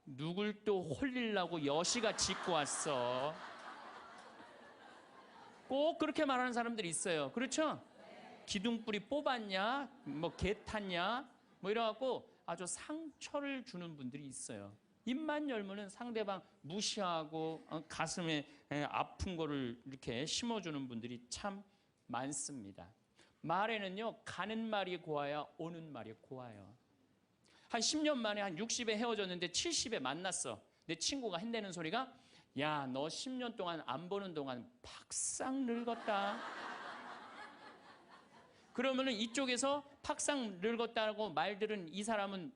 B: 누굴 또 홀리려고 여시가 짓고 왔어. 꼭 그렇게 말하는 사람들이 있어요. 그렇죠? 기둥뿌리 뽑았냐? 개 탔냐? 이래갖고 아주 상처를 주는 분들이 있어요. 입만 열면은 상대방 무시하고 가슴에 아픈 거를 이렇게 심어주는 분들이 참 많습니다. 말에는요, 가는 말이 고와야 오는 말이 고와요. 한 10년 만에 한 60에 헤어졌는데 70에 만났어. 내 친구가 한다는 소리가 야, 너 10년 동안 안 보는 동안 박상 늙었다. 그러면은 이쪽에서 팍상 늙었다고 말들은 이 사람은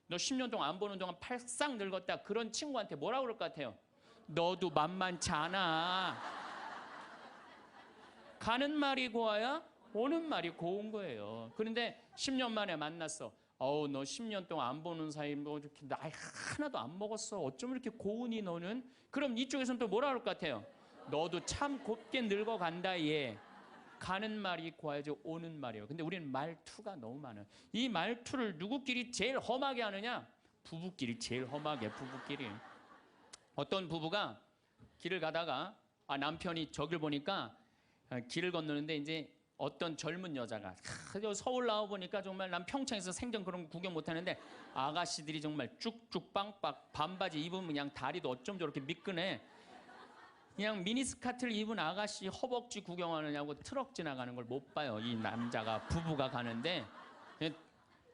B: 너 10년 동안 안 보는 동안 팍상 늙었다. 그런 친구한테 뭐라 그럴 것 같아요? 너도 만만치 않아. 가는 말이 고와야 오는 말이 고운 거예요. 그런데 10년 만에 만났어. 너 10년 동안 안 보는 사이 뭐 이렇게 나이 하나도 안 먹었어. 어쩜 이렇게 고우니 너는? 그럼 이쪽에서는 또 뭐라 그럴 것 같아요? 너도 참 곱게 늙어간다 얘. 가는 말이 고와야지 오는 말이에요. 근데 우리는 말투가 너무 많아요. 이 말투를 누구끼리 제일 험하게 하느냐? 부부끼리 제일 험하게, 부부끼리. 어떤 부부가 길을 가다가 남편이 저길 보니까 길을 건너는데 이제 어떤 젊은 여자가 서울 나와 보니까 정말 난 평창에서 생전 그런 거 구경 못 하는데 아가씨들이 정말 쭉쭉 빵빵 반바지 입으면 그냥 다리도 어쩜 저렇게 미끈해. 그냥 미니스커트를 입은 아가씨 허벅지 구경하느냐고 트럭 지나가는 걸 못 봐요. 이 남자가 부부가 가는데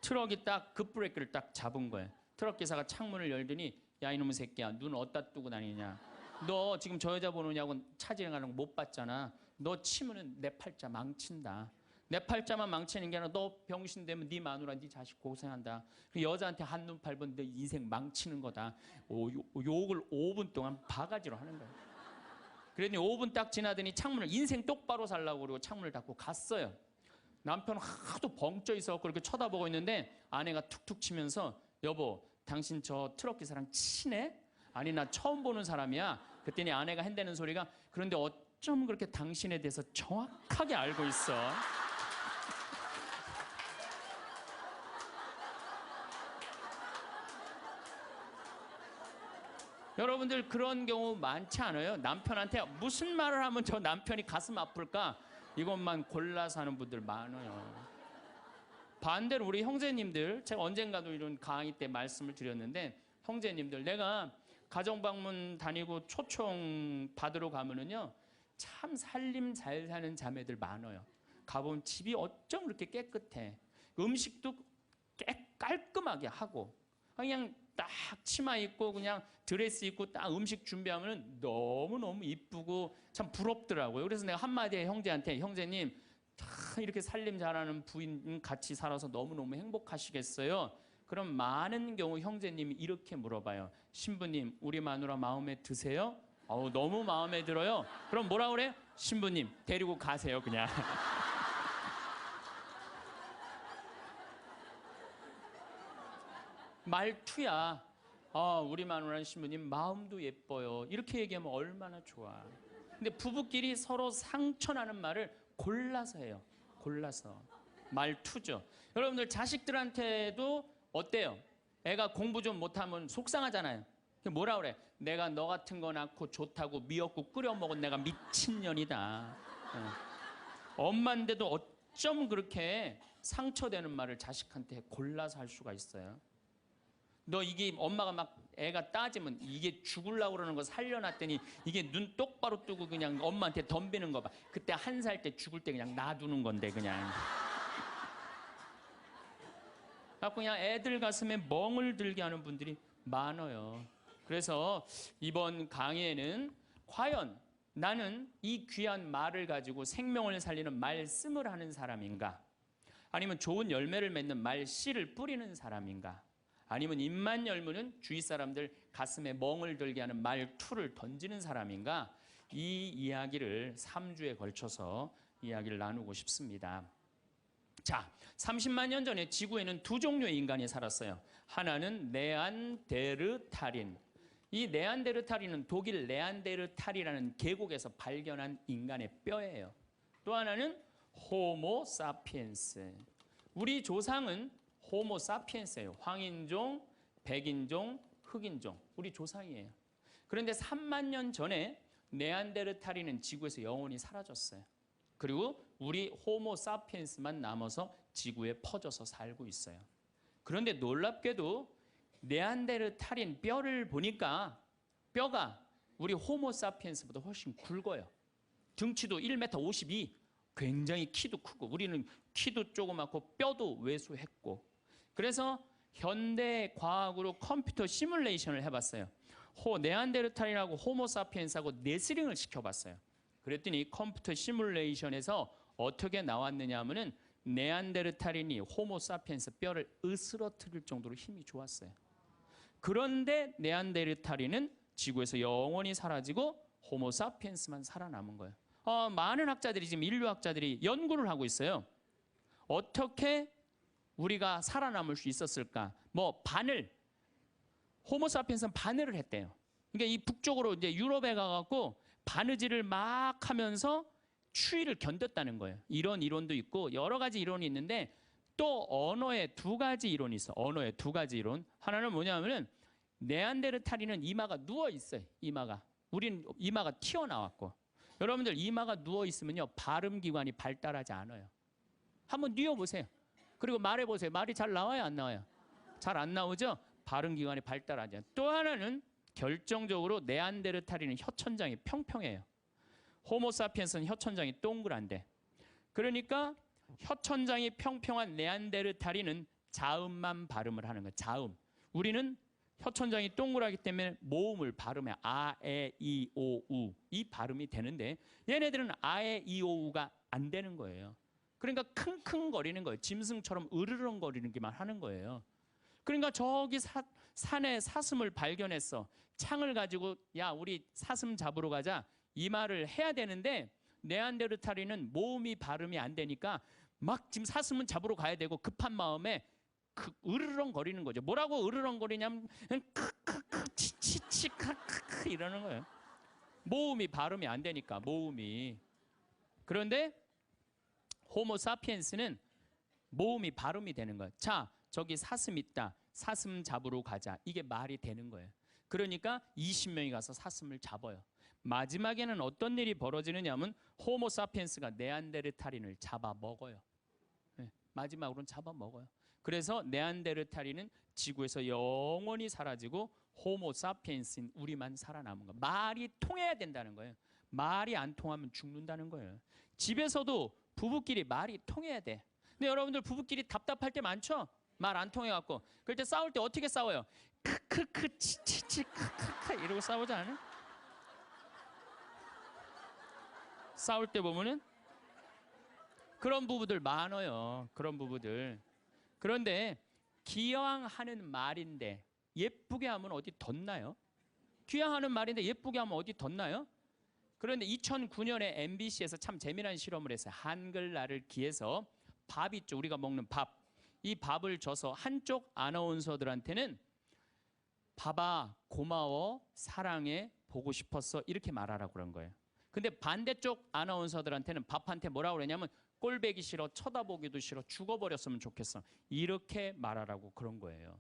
B: 트럭이 딱 급브레이크를 딱 잡은 거예요. 트럭 기사가 창문을 열더니 야 이놈의 새끼야 눈 어디다 뜨고 다니냐. 너 지금 저 여자 보느냐고 차 지나가는 거 못 봤잖아. 너 치면은 내 팔자 망친다. 내 팔자만 망치는 게 아니라 너 병신 되면 네 마누라 네 자식 고생한다. 그 여자한테 한눈 팔면 너 인생 망치는 거다. 욕을 5분 동안 바가지로 하는 거예요. 그랬더니 5분 딱 지나더니 창문을 인생 똑바로 살라고 그러고 창문을 닫고 갔어요. 남편 하도 벙쪄 있어서 그렇게 쳐다보고 있는데 아내가 툭툭 치면서 여보 당신 저 트럭 기사랑 친해? 아니 나 처음 보는 사람이야. 그랬더니 아내가 한다는 소리가 그런데 어쩜 그렇게 당신에 대해서 정확하게 알고 있어? 여러분들 그런 경우 많지 않아요? 남편한테 무슨 말을 하면 저 남편이 가슴 아플까? 이것만 골라서 하는 분들 많아요. 반대로 우리 형제님들, 제가 언젠가도 이런 강의 때 말씀을 드렸는데 형제님들 내가 가정방문 다니고 초청 받으러 가면은요 참 살림 잘 사는 자매들 많아요. 가보면 집이 어쩜 그렇게 깨끗해. 음식도 깔끔하게 하고 그냥 딱 치마 입고 그냥 드레스 입고 딱 음식 준비하면 너무너무 이쁘고 참 부럽더라고요. 그래서 내가 한마디 해 형제한테 형제님 다 이렇게 살림 잘하는 부인 같이 살아서 너무너무 행복하시겠어요? 그럼 많은 경우 형제님이 이렇게 물어봐요. 신부님 우리 마누라 마음에 드세요? 너무 마음에 들어요. 그럼 뭐라 그래요? 신부님 데리고 가세요 그냥. 말투야. 우리 마누라 신부님 마음도 예뻐요. 이렇게 얘기하면 얼마나 좋아. 근데 부부끼리 서로 상처나는 말을 골라서 해요. 골라서. 말투죠. 여러분들 자식들한테도 어때요? 애가 공부 좀 못하면 속상하잖아요. 뭐라 그래? 내가 너 같은 거 낳고 좋다고 미역국 끓여 먹은 내가 미친년이다. 엄마인데도 어쩜 그렇게 상처되는 말을 자식한테 골라서 할 수가 있어요? 너 이게 엄마가 막 애가 따지면 이게 죽으려고 그러는 거 살려놨더니 이게 눈 똑바로 뜨고 그냥 엄마한테 덤비는 거 봐. 그때 1살 때 죽을 때 그냥 놔두는 건데 그냥. 그냥 애들 가슴에 멍을 들게 하는 분들이 많아요. 그래서 이번 강의에는 과연 나는 이 귀한 말을 가지고 생명을 살리는 말씀을 하는 사람인가? 아니면 좋은 열매를 맺는 말씨를 뿌리는 사람인가? 아니면 입만 열무는 주위 사람들 가슴에 멍을 들게 하는 말투를 던지는 사람인가? 이 이야기를 3주에 걸쳐서 이야기를 나누고 싶습니다. 자, 30만 년 전에 지구에는 두 종류의 인간이 살았어요. 하나는 네안데르탈인. 이 네안데르탈인은 독일 네안데르탈이라는 계곡에서 발견한 인간의 뼈예요. 또 하나는 호모 사피엔스. 우리 조상은 호모 사피엔스예요. 황인종, 백인종, 흑인종. 우리 조상이에요. 그런데 3만 년 전에 네안데르탈인은 지구에서 영원히 사라졌어요. 그리고 우리 호모 사피엔스만 남아서 지구에 퍼져서 살고 있어요. 그런데 놀랍게도 네안데르탈인 뼈를 보니까 뼈가 우리 호모 사피엔스보다 훨씬 굵어요. 등치도 1m 52, 굉장히 키도 크고 우리는 키도 조그맣고 뼈도 왜소했고 그래서 현대 과학으로 컴퓨터 시뮬레이션을 해봤어요. 네안데르탈인하고 호모 사피엔스하고 네스링을 시켜봤어요. 그랬더니 컴퓨터 시뮬레이션에서 어떻게 나왔느냐 하면은 네안데르탈인이 호모사피엔스 뼈를 으스러뜨릴 정도로 힘이 좋았어요. 그런데 네안데르탈인은 지구에서 영원히 사라지고 호모사피엔스만 살아남은 거예요. 많은 학자들이 지금 인류학자들이 연구를 하고 있어요. 어떻게 우리가 살아남을 수 있었을까? 뭐 호모사피엔스는 바늘을 했대요. 그러니까 이 북쪽으로 이제 유럽에 가갖고 바느질을 막 하면서 추위를 견뎠다는 거예요. 이런 이론도 있고 여러 가지 이론이 있는데 또 언어에 두 가지 이론이 있어. 언어에 두 가지 이론. 하나는 뭐냐면은 네안데르탈인은 이마가 누워 있어요. 우린 이마가 튀어나왔고 여러분들 이마가 누워 있으면요 발음 기관이 발달하지 않아요. 한번 뉘어 보세요. 그리고 말해 보세요. 말이 잘 나와요, 안 나와요? 잘 안 나오죠? 발음 기관이 발달하지 않아요. 또 하나는 결정적으로 네안데르탈인은 혀천장이 평평해요. 호모사피엔스는 혀천장이 동그란데. 그러니까 혀천장이 평평한 네안데르탈인은 자음만 발음을 하는 거예요. 자음. 우리는 혀천장이 동그랗기 때문에 모음을 발음해. 아, 에, 이, 오, 우. 이 발음이 되는데 얘네들은 아, 에, 이, 오, 우가 안 되는 거예요. 그러니까 킁킁거리는 거예요. 짐승처럼 으르렁거리기만 하는 거예요. 그러니까 저기 산에 사슴을 발견했어. 창을 가지고 야 우리 사슴 잡으러 가자. 이 말을 해야 되는데 네안데르탈인은 모음이 발음이 안 되니까 막 지금 사슴은 잡으러 가야 되고 급한 마음에 으르렁거리는 거죠. 뭐라고 으르렁거리냐면 크크크 치치치 크크크 이러는 거예요. 모음이 발음이 안 되니까 모음이. 그런데 호모사피엔스는 모음이 발음이 되는 거예요. 자, 저기 사슴 있다. 사슴 잡으러 가자. 이게 말이 되는 거예요. 그러니까 20명이 가서 사슴을 잡아요. 마지막에는 어떤 일이 벌어지느냐 하면 호모사피엔스가 네안데르탈인을 잡아먹어요. 네, 마지막으로는 잡아먹어요. 그래서 네안데르탈인은 지구에서 영원히 사라지고 호모사피엔스인 우리만 살아남은 거예요. 말이 통해야 된다는 거예요. 말이 안 통하면 죽는다는 거예요. 집에서도 부부끼리 말이 통해야 돼. 근데 여러분들 부부끼리 답답할 때 많죠? 말 안 통해갖고. 그럴 때 싸울 때 어떻게 싸워요? 크크크 치치치 크크크 이러고 싸우지 않아요? 싸울 때 보면은 그런 부부들 많아요. 그런 부부들. 그런데 기왕 하는 말인데 예쁘게 하면 어디 덧나요? 기왕 하는 말인데 예쁘게 하면 어디 덧나요? 그런데 2009년에 MBC에서 참 재미난 실험을 했어요. 한글날을 기해서 밥 있죠. 우리가 먹는 밥. 이 밥을 줘서 한쪽 아나운서들한테는 밥아 고마워 사랑해 보고 싶었어 이렇게 말하라고 그런 거예요. 근데 반대쪽 아나운서들한테는 밥한테 뭐라고 그러냐면 꼴배기 싫어 쳐다보기도 싫어 죽어버렸으면 좋겠어 이렇게 말하라고 그런 거예요.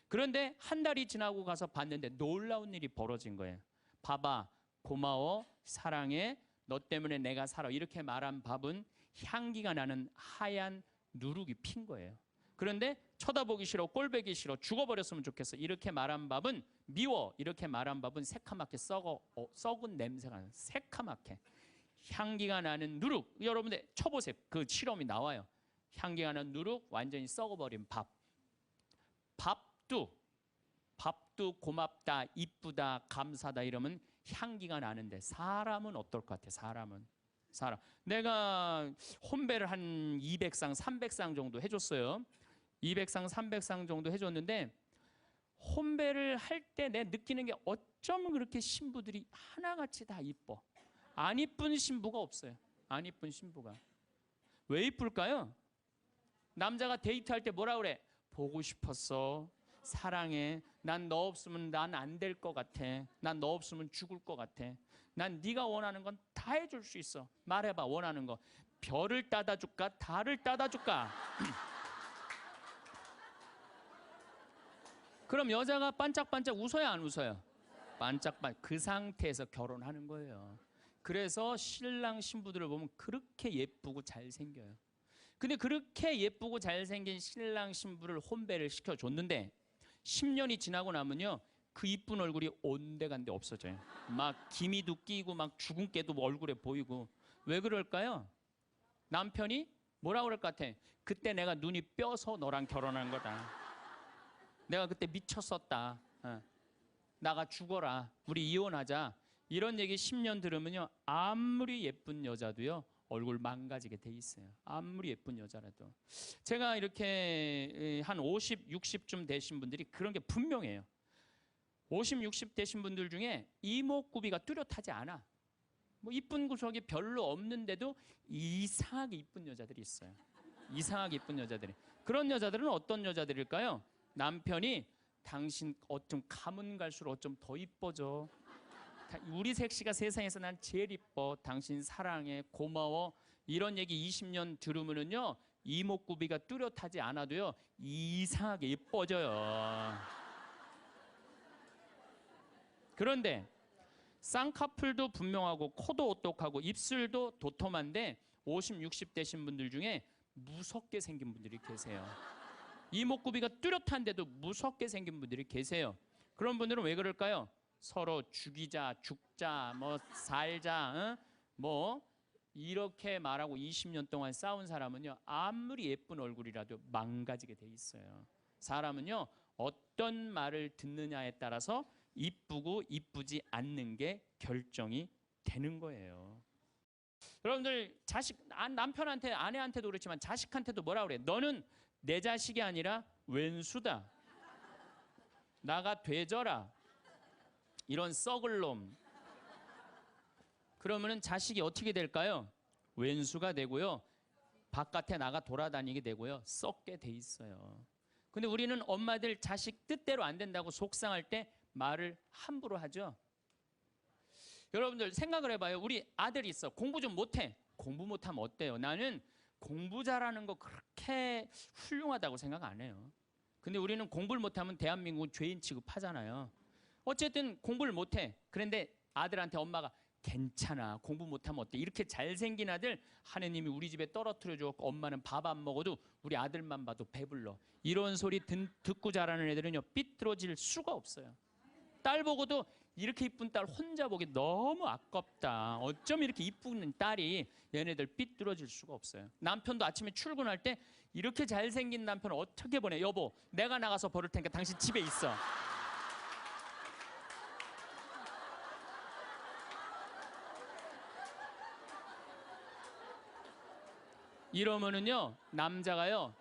B: 그런데 한 달이 지나고 가서 봤는데 놀라운 일이 벌어진 거예요. 밥아 고마워 사랑해 너 때문에 내가 살아 이렇게 말한 밥은 향기가 나는 하얀 누룩이 핀 거예요. 그런데 쳐다보기 싫어 꼴배기 싫어 죽어버렸으면 좋겠어 이렇게 말한 밥은 미워 이렇게 말한 밥은 새카맣게 썩은 냄새가 나는 새카맣게 향기가 나는 누룩. 여러분들 쳐보세요. 그 실험이 나와요. 향기가 나는 누룩 완전히 썩어버린 밥. 밥도 고맙다 이쁘다 감사다 이러면 향기가 나는데 사람은 어떨 것 같아? 사람 내가 혼배를 한 200상 300상 정도 해줬어요. 200상 300상 정도 해줬는데 혼배를 할 때 내 느끼는 게 어쩌면 그렇게 신부들이 하나같이 다 이뻐. 안 이쁜 신부가 없어요. 안 이쁜 신부가. 왜 이쁠까요? 남자가 데이트할 때 뭐라 그래? 보고 싶었어. 사랑해. 난 너 없으면 난 안 될 것 같아. 난 너 없으면 죽을 것 같아. 난 네가 원하는 건 다 해줄 수 있어. 말해봐 원하는 거. 별을 따다 줄까? 달을 따다 줄까? 그럼 여자가 반짝반짝 웃어요 안 웃어요? 반짝반짝. 그 상태에서 결혼하는 거예요. 그래서 신랑 신부들을 보면 그렇게 예쁘고 잘생겨요. 근데 그렇게 예쁘고 잘생긴 신랑 신부를 혼배를 시켜줬는데 10년이 지나고 나면요 그 이쁜 얼굴이 온데간데 없어져요. 막 기미도 끼고 막 주근깨도 얼굴에 보이고. 왜 그럴까요? 남편이 뭐라 그럴 것 같아? 그때 내가 눈이 뼈서 너랑 결혼한 거다. 내가 그때 미쳤었다. 나가 죽어라. 우리 이혼하자. 이런 얘기 10년 들으면요 아무리 예쁜 여자도요 얼굴 망가지게 돼 있어요. 아무리 예쁜 여자라도. 제가 이렇게 한 50, 60쯤 되신 분들이 그런 게 분명해요. 50, 60 되신 분들 중에 이목구비가 뚜렷하지 않아. 뭐 이쁜 구석이 별로 없는데도 이상하게 이쁜 여자들이 있어요. 이상하게 이쁜 여자들이. 그런 여자들은 어떤 여자들일까요? 남편이 당신 어쩜 가면 갈수록 어쩜 더 이뻐져. 우리 색시가 세상에서 난 제일 이뻐. 당신 사랑해. 고마워. 이런 얘기 20년 들으면은요, 이목구비가 뚜렷하지 않아도요, 이상하게 이뻐져요. 그런데 쌍꺼풀도 분명하고 코도 오똑하고 입술도 도톰한데 50, 60 되신 분들 중에 무섭게 생긴 분들이 계세요. 이목구비가 뚜렷한데도 무섭게 생긴 분들이 계세요. 그런 분들은 왜 그럴까요? 서로 죽이자, 죽자, 뭐 살자, 뭐 이렇게 말하고 20년 동안 싸운 사람은요, 아무리 예쁜 얼굴이라도 망가지게 돼 있어요. 사람은요, 어떤 말을 듣느냐에 따라서 이쁘고 이쁘지 않는 게 결정이 되는 거예요. 여러분들 남편한테, 아내한테도 그렇지만 자식한테도 뭐라 그래? 너는 내 자식이 아니라 왼수다. 나가 되져라. 이런 썩을 놈. 그러면은 자식이 어떻게 될까요? 왼수가 되고요. 바깥에 나가 돌아다니게 되고요. 썩게 돼 있어요. 근데 우리는 엄마들 자식 뜻대로 안 된다고 속상할 때 말을 함부로 하죠. 여러분들 생각을 해봐요. 우리 아들이 있어. 공부 좀 못해. 공부 못하면 어때요? 나는 공부 잘하는 거 그렇게 훌륭하다고 생각 안 해요. 근데 우리는 공부를 못하면 대한민국은 죄인 취급하잖아요. 어쨌든 공부를 못해. 그런데 아들한테 엄마가 괜찮아. 공부 못하면 어때? 이렇게 잘생긴 아들 하느님이 우리 집에 떨어뜨려 줬고 엄마는 밥 안 먹어도 우리 아들만 봐도 배불러. 이런 소리 듣고 자라는 애들은요, 삐뚤어질 수가 없어요. 딸 보고도 이렇게 이쁜 딸 혼자 보기 너무 아깝다. 어쩜 이렇게 이쁜 딸이, 얘네들 삐뚤어질 수가 없어요. 남편도 아침에 출근할 때 이렇게 잘생긴 남편 어떻게 보내? 여보, 내가 나가서 버릴 테니까 당신 집에 있어. 이러면은요, 남자가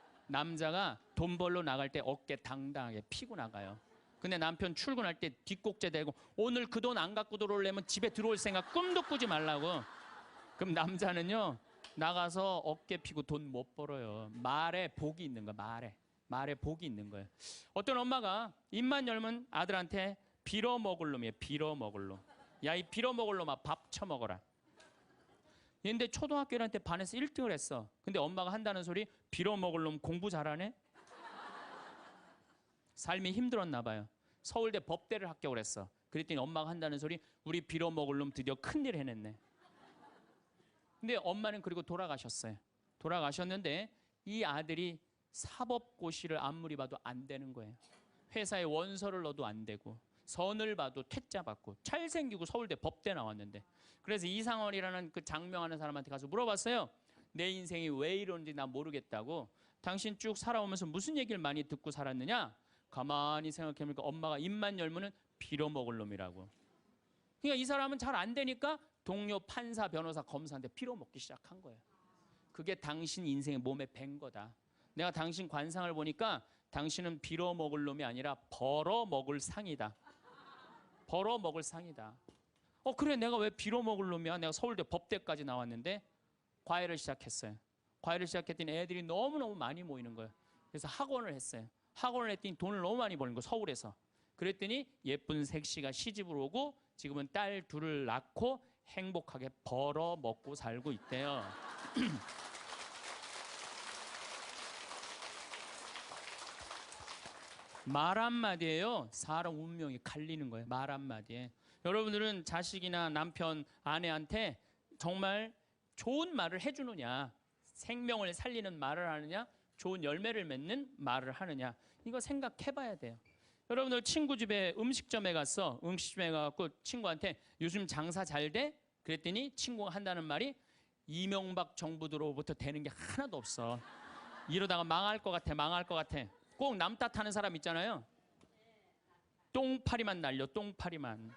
B: 돈 벌러 나갈 때 어깨 당당하게 피고 나가요. 근데 남편 출근할 때 뒷꼭지 대고 오늘 그 돈 안 갖고 들어오려면 집에 들어올 생각 꿈도 꾸지 말라고. 그럼 남자는요, 나가서 어깨 피고 돈 못 벌어요. 말에 복이 있는 거야. 말에 복이 있는 거예요. 어떤 엄마가 입만 열면 아들한테 빌어먹을 놈이에요. 빌어먹을 놈. 야, 이 빌어먹을 놈아, 밥 처먹어라. 근데 초등학교 1학년 때 반에서 1등을 했어. 근데 엄마가 한다는 소리, 빌어먹을 놈 공부 잘하네? 삶이 힘들었나 봐요. 서울대 법대를 합격을 했어. 그랬더니 엄마가 한다는 소리, 우리 빌어먹을 놈 드디어 큰일 해냈네. 근데 엄마는 그리고 돌아가셨어요. 돌아가셨는데 이 아들이 사법고시를 아무리 봐도 안 되는 거예요. 회사에 원서를 넣어도 안 되고 선을 봐도 퇴짜 받고 잘생기고 서울대 법대 나왔는데. 그래서 이상원이라는 그 장명하는 사람한테 가서 물어봤어요. 내 인생이 왜 이러는지 나 모르겠다고. 당신 쭉 살아오면서 무슨 얘기를 많이 듣고 살았느냐? 가만히 생각해보니까 엄마가 입만 열면은 빌어먹을 놈이라고. 그러니까 이 사람은 잘 안 되니까 동료 판사, 변호사, 검사한테 빌어먹기 시작한 거예요. 그게 당신 인생의 몸에 밴 거다. 내가 당신 관상을 보니까 당신은 빌어먹을 놈이 아니라 벌어먹을 상이다. 벌어먹을 상이다. 그래, 내가 왜 빌어먹을 놈이야? 내가 서울대 법대까지 나왔는데. 과외를 시작했어요. 과외를 시작했더니 애들이 너무너무 많이 모이는 거예요. 그래서 학원을 했어요. 학원을 했더니 돈을 너무 많이 버는 거예요, 서울에서. 그랬더니 예쁜 색시가 시집을 오고 지금은 딸 둘을 낳고 행복하게 벌어먹고 살고 있대요. 말 한마디에요, 사람 운명이 갈리는 거예요. 말 한마디에. 여러분들은 자식이나 남편, 아내한테 정말 좋은 말을 해주느냐, 생명을 살리는 말을 하느냐, 좋은 열매를 맺는 말을 하느냐, 이거 생각해 봐야 돼요. 여러분들 친구 집에 음식점에 갔어. 음식점에 가서 친구한테 요즘 장사 잘 돼? 그랬더니 친구가 한다는 말이 이명박 정부 들어부터 되는 게 하나도 없어. 이러다가 망할 것 같아, 망할 것 같아. 꼭 남 탓하는 사람 있잖아요. 똥파리만 날려, 똥파리만.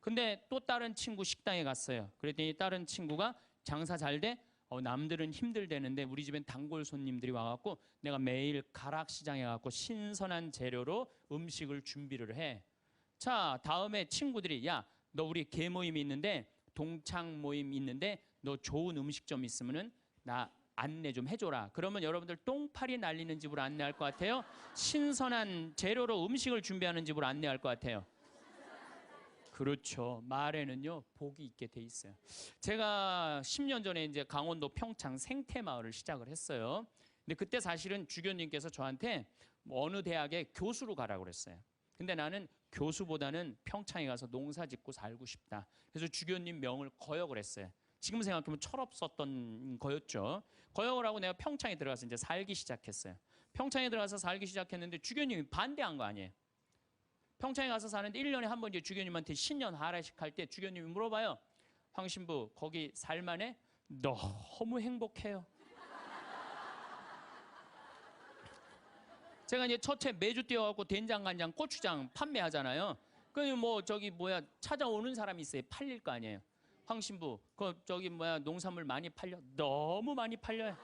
B: 근데 또 다른 친구 식당에 갔어요. 그랬더니 다른 친구가 장사 잘 돼? 남들은 힘들대는데 우리 집엔 단골 손님들이 와갖고 내가 매일 가락시장에 가갖고 신선한 재료로 음식을 준비를 해. 자, 다음에 친구들이 야, 너 우리 개 모임이 있는데 동창 모임 있는데 너 좋은 음식점 있으면은 나 안내 좀 해줘라. 그러면 여러분들 똥파리 날리는 집으로 안내할 것 같아요? 신선한 재료로 음식을 준비하는 집으로 안내할 것 같아요? 그렇죠. 말에는요 복이 있게 돼 있어요. 제가 10년 전에 이제 강원도 평창 생태마을을 시작을 했어요. 근데 그때 사실은 주교님께서 저한테 뭐 어느 대학에 교수로 가라고 그랬어요. 근데 나는 교수보다는 평창에 가서 농사 짓고 살고 싶다. 그래서 주교님 명을 거역을 했어요. 지금 생각하면 철없었던 거였죠. 거역을 하고 내가 평창에 들어가서 이제 살기 시작했어요. 평창에 들어가서 살기 시작했는데 주교님이 반대한 거 아니에요. 평창에 가서 사는데 1년에 한 번 이제 주교님한테 신년 하례식 할 때 주교님이 물어봐요. 황 신부 거기 살만해? 너무 행복해요. 제가 이제 첫해 매주 뛰어갖고 된장, 간장, 고추장 판매하잖아요. 그럼 뭐 저기 뭐야 찾아오는 사람이 있어요. 팔릴 거 아니에요. 황 신부 그 저기 뭐야 농산물 많이 팔려? 너무 많이 팔려요.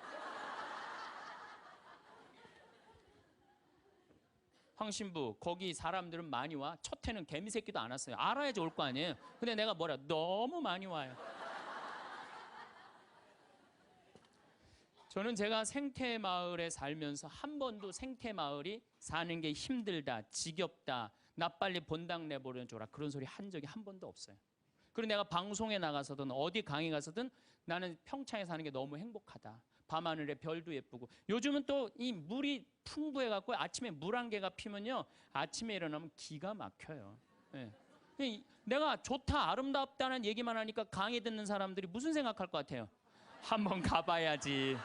B: 황 신부 거기 사람들은 많이 와? 첫 해는 개미 새끼도 안 왔어요. 알아야지 올 거 아니에요. 근데 내가 뭐라 너무 많이 와요. 저는 제가 생태마을에 살면서 한 번도 생태마을이 사는 게 힘들다, 지겹다, 나 빨리 본당 내보내줘라 그런 소리 한 적이 한 번도 없어요. 그리고 내가 방송에 나가서든 어디 강의 가서든 나는 평창에 사는 게 너무 행복하다. 밤하늘에 별도 예쁘고 요즘은 또 이 물이 풍부해갖고 아침에 물 한 개가 피면요 아침에 일어나면 기가 막혀요. 예. 내가 좋다 아름답다는 얘기만 하니까 강의 듣는 사람들이 무슨 생각할 것 같아요? 한번 가봐야지.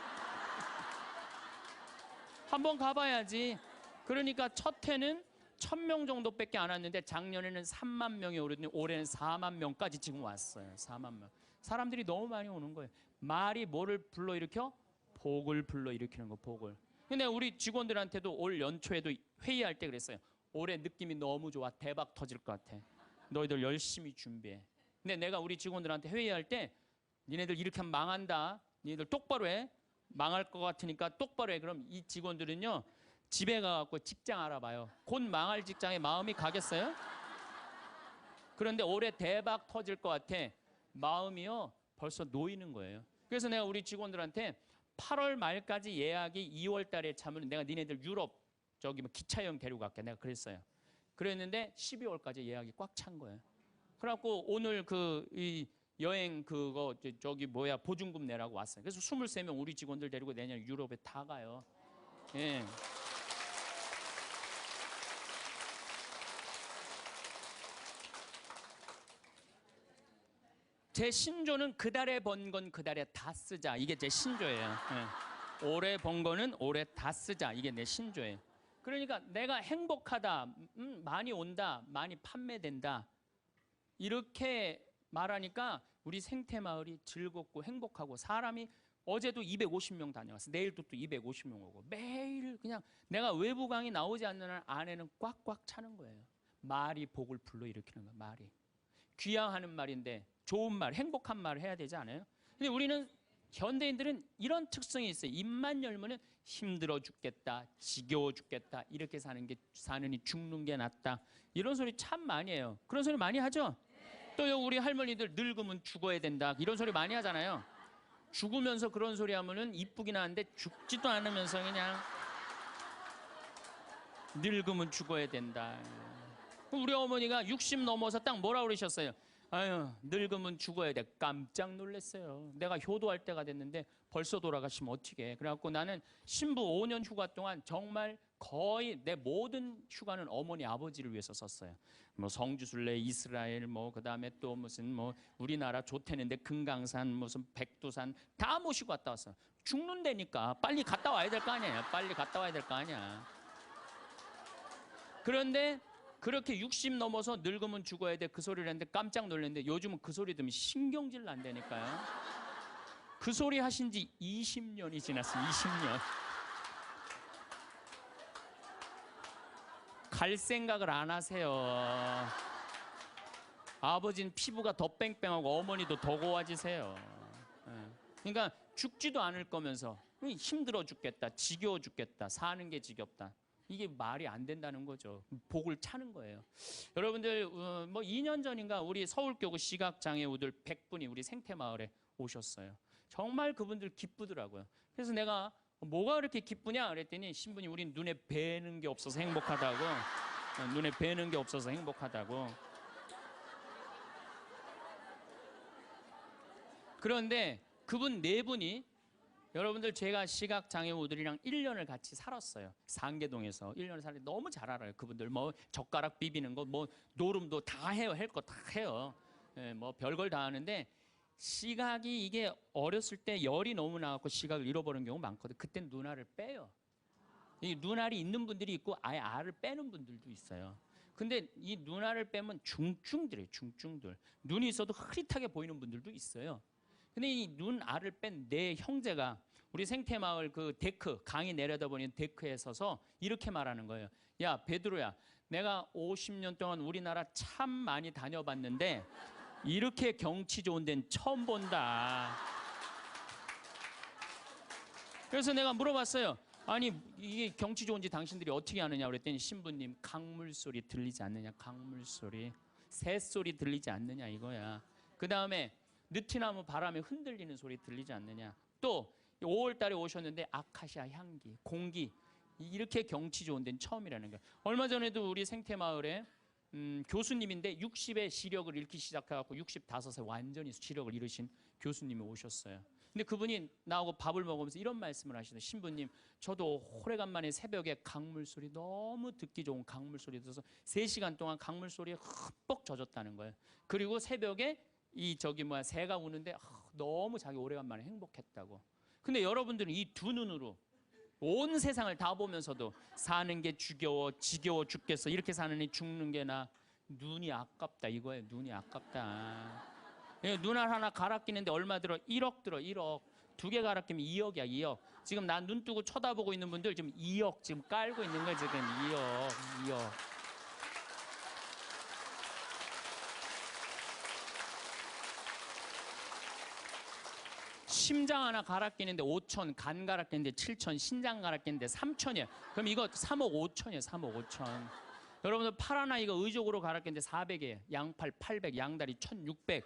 B: 한번 가봐야지. 그러니까 첫 해는 1000명 정도밖에 안 왔는데 작년에는 3만 명이 오르더니 올해는 4만 명까지 지금 왔어요. 4만 명. 사람들이 너무 많이 오는 거예요. 말이 뭐를 불러일으켜? 복을 불러일으키는 거, 복을. 근데 우리 직원들한테도 올 연초에도 회의할 때 그랬어요. 올해 느낌이 너무 좋아. 대박 터질 것 같아. 너희들 열심히 준비해. 근데 내가 우리 직원들한테 회의할 때 니네들 이렇게 하면 망한다. 니네들 똑바로 해. 망할 것 같으니까 똑바로 해. 그럼 이 직원들은요. 집에 가갖고 직장 알아봐요. 곧 망할 직장에 마음이 가겠어요? 그런데 올해 대박 터질 것 같아. 마음이요. 벌써 놓이는 거예요. 그래서 내가 우리 직원들한테 8월 말까지 예약이 2월 달에 차면 내가 니네들 유럽 저기 뭐 기차 여행 데리고 갈게. 내가 그랬어요. 그랬는데 12월까지 예약이 꽉 찬 거예요. 그래갖고 오늘 이 여행 그거 저기 뭐야 보증금 내라고 왔어요. 그래서 23명 우리 직원들 데리고 내년 유럽에 다 가요. 예. 제 신조는 그달에 번 건 그달에 다 쓰자. 이게 제 신조예요. 예. 올해 번 거는 올해 다 쓰자. 이게 내 신조예요. 그러니까 내가 행복하다, 많이 온다, 많이 판매된다. 이렇게 말하니까 우리 생태마을이 즐겁고 행복하고 사람이 어제도 250명 다녀왔어. 내일도 또 250명 오고 매일 그냥 내가 외부 강의 나오지 않는 한 안에는 꽉꽉 차는 거예요. 말이 복을 불러일으키는 거야. 말이. 귀향하는 말인데 좋은 말, 행복한 말을 해야 되지 않아요? 근데 우리는 현대인들은 이런 특성이 있어요. 입만 열면은 힘들어 죽겠다, 지겨워 죽겠다, 이렇게 사느니 죽는 게 낫다. 이런 소리 참 많이 해요. 그런 소리 많이 하죠? 또요 우리 할머니들 늙으면 죽어야 된다. 이런 소리 많이 하잖아요. 죽으면서 그런 소리 하면은 이쁘긴 한데 죽지도 않으면서 그냥 늙으면 죽어야 된다. 우리 어머니가 60 넘어서 딱 뭐라 그러셨어요? 아유, 늙으면 죽어야 돼. 깜짝 놀랐어요. 내가 효도할 때가 됐는데 벌써 돌아가시면 어떡해. 그래갖고 나는 신부 5년 휴가 동안 정말 거의 내 모든 휴가는 어머니 아버지를 위해서 썼어요. 뭐 성주순례, 이스라엘, 뭐 그다음에 또 무슨 뭐 우리나라 좋대는데 금강산, 무슨 백두산 다 모시고 갔다 왔어요. 죽는다니까 빨리 갔다 와야 될 거 아니에요. 빨리 갔다 와야 될 거 아니야. 그런데 그렇게 60 넘어서 늙으면 죽어야 돼 그 소리를 했는데 깜짝 놀랐는데 요즘은 그 소리 들으면 신경질 난다니까요. 그 소리 하신 지 20년이 지났어요. 20년. 갈 생각을 안 하세요. 아버지는 피부가 더 뺑뺑하고 어머니도 더 고와지세요. 예. 그러니까 죽지도 않을 거면서 힘들어 죽겠다, 지겨워 죽겠다, 사는 게 지겹다. 이게 말이 안 된다는 거죠. 복을 차는 거예요. 여러분들 뭐 2년 전인가 우리 서울교구 시각장애우들 100분이 우리 생태마을에 오셨어요. 정말 그분들 기쁘더라고요. 그래서 내가 뭐가 그렇게 기쁘냐 그랬더니 신부님 우린 눈에 뵈는 게 없어서 행복하다고. 눈에 뵈는 게 없어서 행복하다고. 그런데 그분 네 분이 여러분들 제가 시각장애우들이랑 1년을 같이 살았어요. 상계동에서 1년을 살았는데 너무 잘 알아요. 그분들 뭐 젓가락 비비는 거 뭐 노름도 다 해요. 할 거 다 해요. 예, 뭐 별걸 다 하는데 시각이 이게 어렸을 때 열이 너무 나갖고 시각을 잃어버리는 경우 많거든. 그땐 눈알을 빼요. 이 눈알이 있는 분들이 있고 아예 알을 빼는 분들도 있어요. 근데 이 눈알을 빼면 중증들이에요. 중증들. 눈이 있어도 흐릿하게 보이는 분들도 있어요. 근데 이 눈알을 뺀 내 형제가 우리 생태마을 그 데크 강이 내려다보는 데크에 서서 이렇게 말하는 거예요. 야 베드로야, 내가 50년 동안 우리나라 참 많이 다녀봤는데 이렇게 경치 좋은 데는 처음 본다. 그래서 내가 물어봤어요. 아니 이게 경치 좋은지 당신들이 어떻게 아느냐 그랬더니 신부님 강물 소리 들리지 않느냐, 강물 소리, 새 소리 들리지 않느냐 이거야. 그 다음에 느티나무 바람에 흔들리는 소리 들리지 않느냐. 또 5월 달에 오셨는데 아카시아 향기, 공기 이렇게 경치 좋은 데는 처음이라는 거예요. 얼마 전에도 우리 생태마을에 교수님인데 60에 시력을 잃기 시작해갖고 65세 완전히 시력을 잃으신 교수님이 오셨어요. 근데 그분이 나하고 밥을 먹으면서 이런 말씀을 하시더라고요. 신부님, 저도 오래간만에 새벽에 강물 소리 너무 듣기 좋은 강물 소리 들어서 3시간 동안 강물 소리에 흠뻑 젖었다는 거예요. 그리고 새벽에 새가 우는데 너무 자기 오래간만에 행복했다고. 근데 여러분들은 이 두 눈으로 온 세상을 다 보면서도 사는 게 지겨워 죽겠어. 이렇게 사느니 죽는 게 나. 눈이 아깝다 이거예요. 눈이 아깝다. 눈알 하나 갈아 끼는데 얼마 들어? 1억 들어. 1억. 2개 갈아 끼면 2억이야. 2억. 지금 난 눈 뜨고 쳐다보고 있는 분들 지금 2억 지금 깔고 있는 거야. 지금 2억. 심장 하나 갈아 끼는데 5천, 간 갈아 끼는데 7천, 신장 갈아 끼는데 3천이에요. 그럼 이거 3억 5천이에요. 3억 5천. 여러분들 팔 하나 이거 의족으로 갈아 끼는데 400이에요. 양팔 800, 양다리 1600.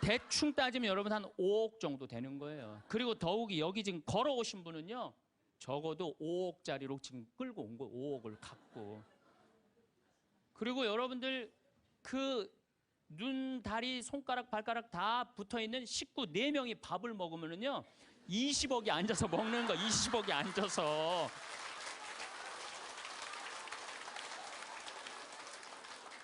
B: 대충 따지면 여러분 한 5억 정도 되는 거예요. 그리고 더욱이 여기 지금 걸어오신 분은요, 적어도 5억짜리로 지금 끌고 온 거예요. 5억을 갖고. 그리고 여러분들 눈, 다리, 손가락, 발가락 다 붙어있는 식구 4명이 밥을 먹으면은요 20억이 앉아서 먹는 거. 20억이 앉아서.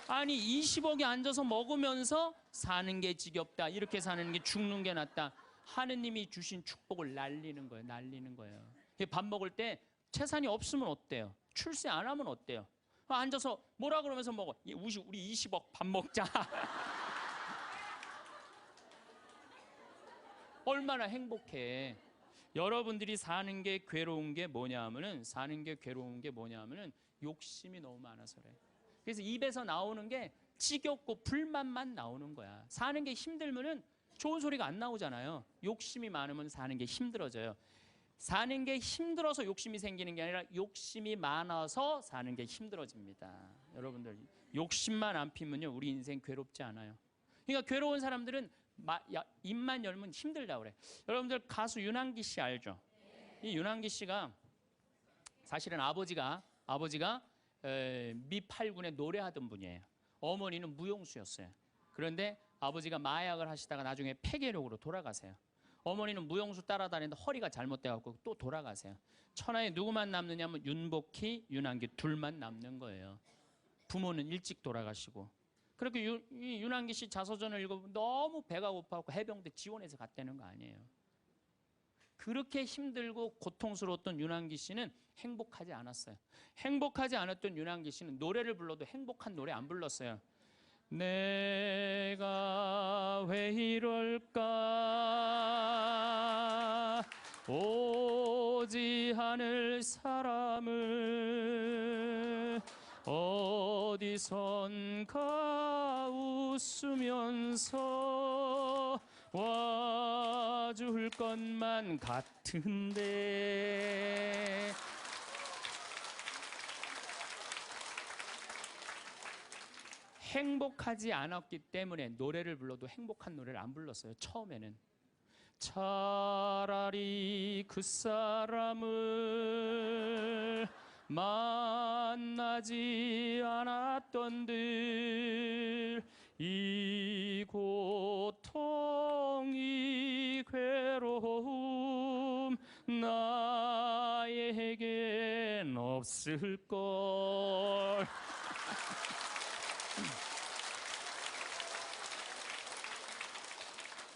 B: 아니 20억이 앉아서 먹으면서 사는 게 지겹다, 이렇게 사는 게 죽는 게 낫다. 하느님이 주신 축복을 날리는 거예요. 날리는 거예요. 밥 먹을 때 재산이 없으면 어때요? 출세 안 하면 어때요? 앉아서 뭐라 그러면서 먹어. 우리 20억 밥 먹자. 얼마나 행복해. 여러분들이 사는 게 괴로운 게 뭐냐면은 욕심이 너무 많아서 그래. 그래서 입에서 나오는 게 지겹고 불만만 나오는 거야. 사는 게 힘들면은 좋은 소리가 안 나오잖아요. 욕심이 많으면 사는 게 힘들어져요. 사는 게 힘들어서 욕심이 생기는 게 아니라 욕심이 많아서 사는 게 힘들어집니다. 여러분들 욕심만 안 피면요 우리 인생 괴롭지 않아요. 그러니까 괴로운 사람들은 입만 열면 힘들다 그래. 여러분들 가수 윤한기 씨 알죠? 이 윤한기 씨가 사실은 아버지가 미 8군에 노래하던 분이에요. 어머니는 무용수였어요. 그런데 아버지가 마약을 하시다가 나중에 폐결핵으로 돌아가세요. 어머니는 무용수 따라다니는데 허리가 잘못돼갖고 또 돌아가세요. 천하에 누구만 남느냐면 윤복희, 윤한기 둘만 남는 거예요. 부모는 일찍 돌아가시고. 그렇게 윤한기 씨 자서전을 읽어보면 너무 배가 고파갖고 해병대 지원해서 갔다는 거 아니에요. 그렇게 힘들고 고통스러웠던 윤한기 씨는 행복하지 않았어요. 행복하지 않았던 윤한기 씨는 노래를 불러도 행복한 노래 안 불렀어요. 내가 왜 이럴까 오지 않을 사람을 어디서 어디선가 웃으면서 와줄 것만 같은데. 행복하지 않았기 때문에 노래를 불러도 행복한 노래를 안 불렀어요. 처음에는 차라리 그 사람을 만나지 않았던들 이 고통 이 괴로움 나에겐 없을걸.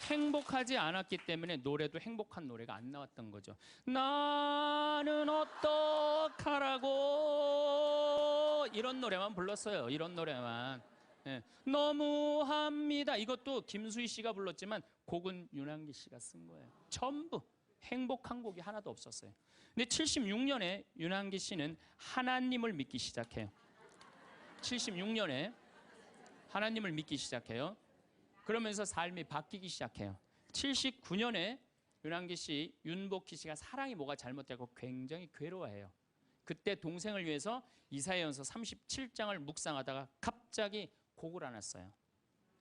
B: 행복하지 않았기 때문에 노래도 행복한 노래가 안 나왔던 거죠. 나는 어떡하라고 이런 노래만 불렀어요. 이런 노래만. 예. 너무합니다. 이것도 김수희 씨가 불렀지만 곡은 윤한기 씨가 쓴 거예요. 전부 행복한 곡이 하나도 없었어요. 근데 76년에 윤한기 씨는 하나님을 믿기 시작해요. 76년에 하나님을 믿기 시작해요. 그러면서 삶이 바뀌기 시작해요. 79년에 윤한기 씨, 윤복희 씨가 사랑이 뭐가 잘못되고 굉장히 괴로워해요. 그때 동생을 위해서 이사야전서 37장을 묵상하다가 갑자기 곡을 하나 써요.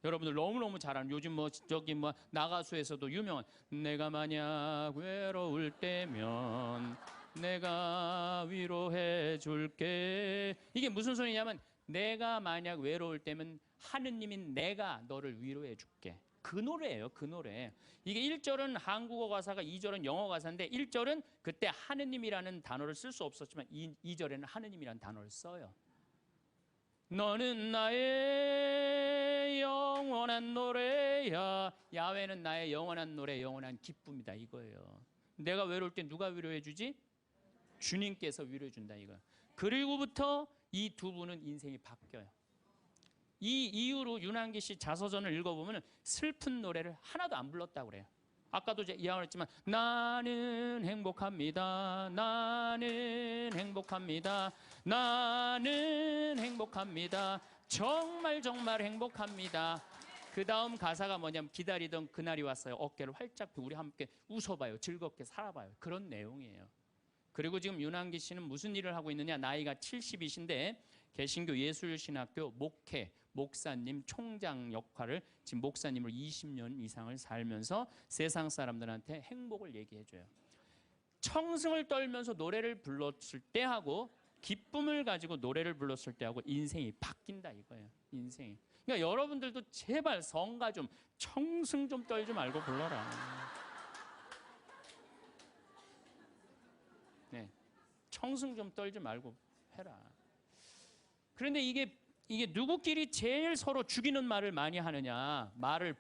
B: 여러분들 너무너무 잘 아는 요즘 저기 나가수에서도 유명한 내가 만약 외로울 때면 내가 위로해 줄게. 이게 무슨 소리냐면 내가 만약 외로울 때면 하느님인 내가 너를 위로해 줄게. 그 노래예요. 그 노래. 이게 1절은 한국어 가사가 2절은 영어 가사인데 1절은 그때 하느님이라는 단어를 쓸 수 없었지만 2절에는 하느님이라는 단어를 써요. 너는 나의 영원한 노래야. 야훼는 나의 영원한 노래, 영원한 기쁨이다 이거예요. 내가 외로울 때 누가 위로해 주지? 주님께서 위로해 준다 이거예요. 그리고부터 이 두 분은 인생이 바뀌어요. 이 이후로 윤한기 씨 자서전을 읽어보면 슬픈 노래를 하나도 안 불렀다고 그래요. 아까도 이야기했지만 나는 행복합니다. 나는 행복합니다. 나는 행복합니다. 정말 정말 행복합니다. 그 다음 가사가 뭐냐면 기다리던 그날이 왔어요. 어깨를 활짝 펴고 우리 함께 웃어봐요. 즐겁게 살아봐요. 그런 내용이에요. 그리고 지금 윤한기 씨는 무슨 일을 하고 있느냐. 나이가 70이신데 개신교 예술신학교 목사님 총장 역할을 지금 목사님으로 20년 이상을 살면서 세상 사람들한테 행복을 얘기해줘요. 청승을 떨면서 노래를 불렀을 때하고 기쁨을 가지고 노래를 불렀을 때하고 인생이 바뀐다 이거예요. 인생이. 그러니까 여러분들도 제발 성가 좀 청승 좀 떨지 말고 불러라. 네, 청승 좀 떨지 말고 해라. 그런데 이게 누구끼리 제일 서로 죽이는 말을 많이 하느냐?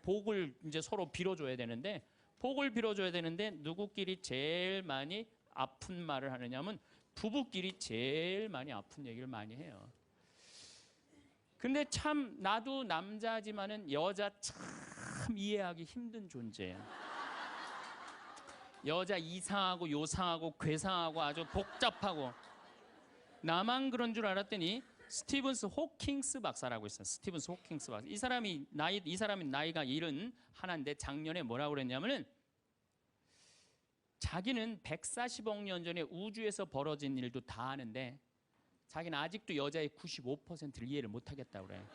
B: 복을 이제 서로 빌어줘야 되는데 복을 빌어줘야 되는데 누구끼리 제일 많이 아픈 말을 하느냐면 부부끼리 제일 많이 아픈 얘기를 많이 해요. 근데 참 나도 남자지만은 여자 참 이해하기 힘든 존재예요. 여자 이상하고 요상하고 괴상하고 아주 복잡하고 나만 그런 줄 알았더니 스티븐스 호킹스 박사라고 있어요. 스티븐스 호킹스 박사. 이 사람이 나이가 71인데 작년에 뭐라고 그랬냐면은 자기는 140억 년 전에 우주에서 벌어진 일도 다 아는데 자기는 아직도 여자의 95%를 이해를 못 하겠다고 그래요.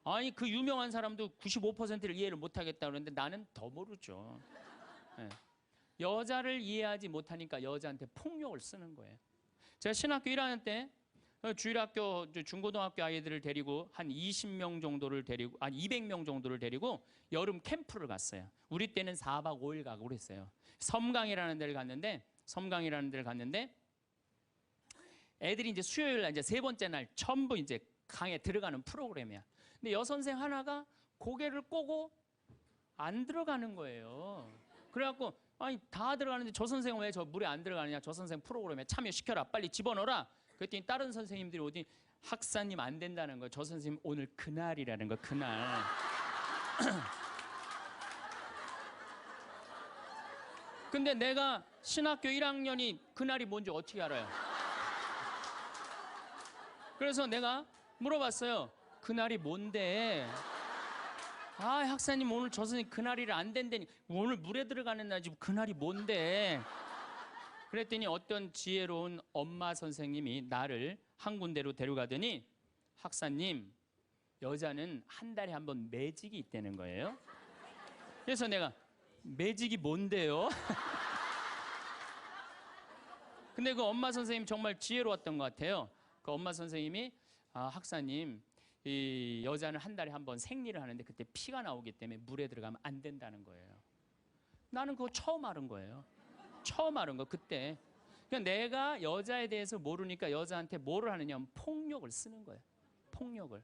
B: 아니 그 유명한 사람도 95%를 이해를 못 하겠다고 그러는데 나는 더 모르죠. 네. 여자를 이해하지 못하니까 여자한테 폭력을 쓰는 거예요. 제가 신학교 1학년 때 주일학교 중고등학교 아이들을 데리고 한 20명 정도를 데리고 200명 정도를 데리고 여름 캠프를 갔어요. 우리 때는 4박 5일 가고 그랬어요. 섬강이라는 데를 갔는데 애들이 이제 수요일 날 이제 세 번째 날 전부 이제 강에 들어가는 프로그램이야. 근데 여선생 하나가 고개를 꼬고 안 들어가는 거예요. 그래갖고 아니 다 들어가는데 저 선생은 왜 저 물에 안 들어가느냐. 저 선생 프로그램에 참여시켜라. 빨리 집어넣어라. 그랬더니 다른 선생님들이 어디 학사님 안 된다는 거예요. 저 선생님 오늘 그날이라는 거예요. 그날. 근데 내가 신학교 1학년이 그날이 뭔지 어떻게 알아요? 그래서 내가 물어봤어요. 그날이 뭔데? 아, 학사님 오늘 저 선생님 그날이 안 된다니. 오늘 물에 들어가는 날이지 그날이 뭔데? 그랬더니 어떤 지혜로운 엄마 선생님이 나를 한 군데로 데려가더니 학사님, 여자는 한 달에 한 번 매직이 있다는 거예요. 그래서 내가 매직이 뭔데요? 근데 그 엄마 선생님 정말 지혜로웠던 것 같아요. 그 엄마 선생님이 학사님, 이 여자는 한 달에 한 번 생리를 하는데 그때 피가 나오기 때문에 물에 들어가면 안 된다는 거예요. 나는 그거 처음 알은 거예요. 처음 알은 거 그때. 그러니까 내가 여자에 대해서 모르니까 여자한테 뭐를 하느냐 하면 폭력을 쓰는 거예요. 폭력을.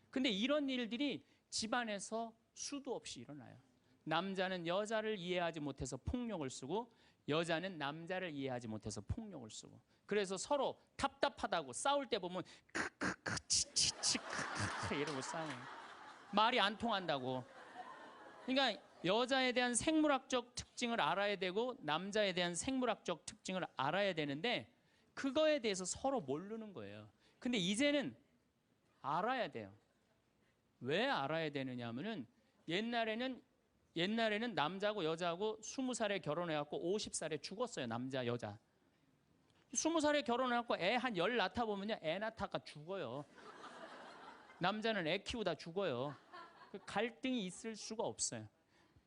B: 근데 이런 일들이 집안에서 수도 없이 일어나요. 남자는 여자를 이해하지 못해서 폭력을 쓰고 여자는 남자를 이해하지 못해서 폭력을 쓰고 그래서 서로 답답하다고 싸울 때 보면 크크크 치치치 크크크 이러고 싸워요. 말이 안 통한다고. 그러니까 여자에 대한 생물학적 특징을 알아야 되고 남자에 대한 생물학적 특징을 알아야 되는데 그거에 대해서 서로 모르는 거예요. 근데 이제는 알아야 돼요. 왜 알아야 되느냐 하면은 옛날에는 남자하고 여자하고 20살에 결혼해갖고 50살에 죽었어요. 남자, 여자. 20살에 결혼해갖고 애 한 열 낳다 보면요. 애 낳다가 죽어요. 남자는 애 키우다 죽어요. 갈등이 있을 수가 없어요.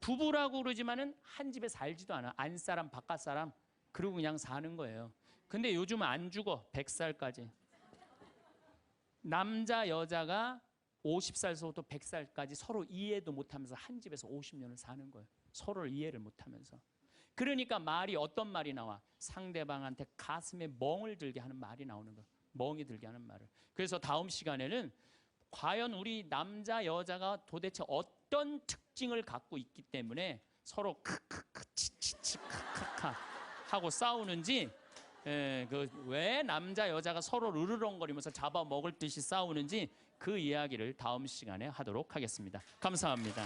B: 부부라고 그러지만은 한 집에 살지도 않아. 안사람, 바깥사람. 그러고 그냥 사는 거예요. 근데 요즘은 안 죽어. 100살까지. 남자, 여자가 50살서부터 100살까지 서로 이해도 못하면서 한 집에서 50년을 사는 거예요. 서로를 이해를 못하면서. 그러니까 말이 어떤 말이 나와? 상대방한테 가슴에 멍을 들게 하는 말이 나오는 거예요. 멍이 들게 하는 말을. 그래서 다음 시간에는 과연 우리 남자 여자가 도대체 어떤 특징을 갖고 있기 때문에 서로 크크크 치치치 카카카 하고 싸우는지 왜 남자 여자가 서로 으르렁거리면서 잡아먹을 듯이 싸우는지 그 이야기를 다음 시간에 하도록 하겠습니다. 감사합니다.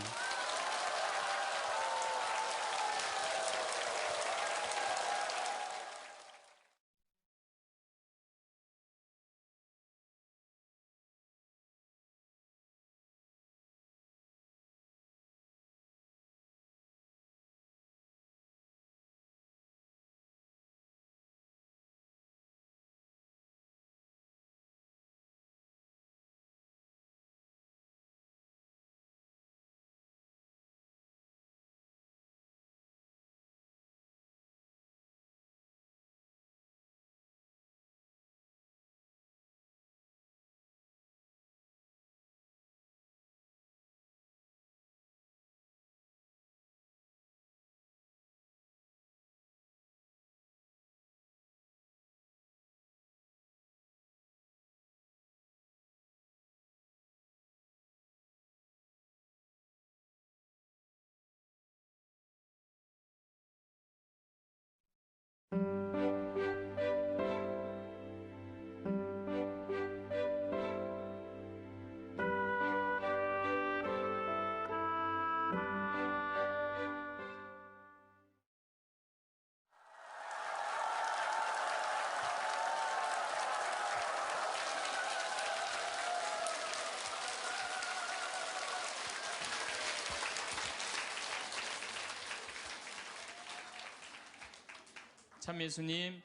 B: 참예수님,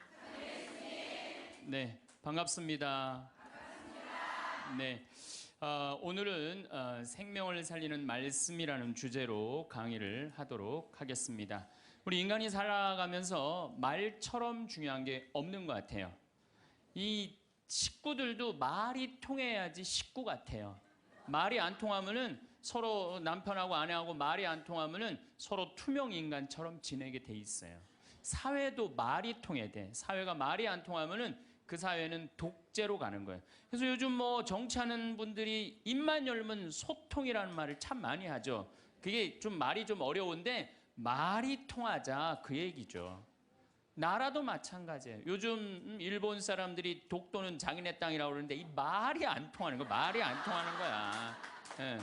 B: 네, 반갑습니다. 네, 오늘은 생명을 살리는 말씀이라는 주제로 강의를 하도록 하겠습니다. 우리 인간이 살아가면서 말처럼 중요한 게 없는 것 같아요. 이 식구들도 말이 통해야지 식구 같아요. 말이 안 통하면은 서로 남편하고 아내하고 말이 안 통하면은 서로 투명 인간처럼 지내게 돼 있어요. 사회도 말이 통해야 돼. 사회가 말이 안 통하면은 그 사회는 독재로 가는 거예요. 그래서 요즘 뭐 정치하는 분들이 입만 열면 소통이라는 말을 참 많이 하죠. 그게 좀 말이 좀 어려운데 말이 통하자 그 얘기죠. 나라도 마찬가지예요. 요즘 일본 사람들이 독도는 자기네 땅이라고 그러는데 이 말이 안 통하는 거야. 말이 안 통하는 거야. 예.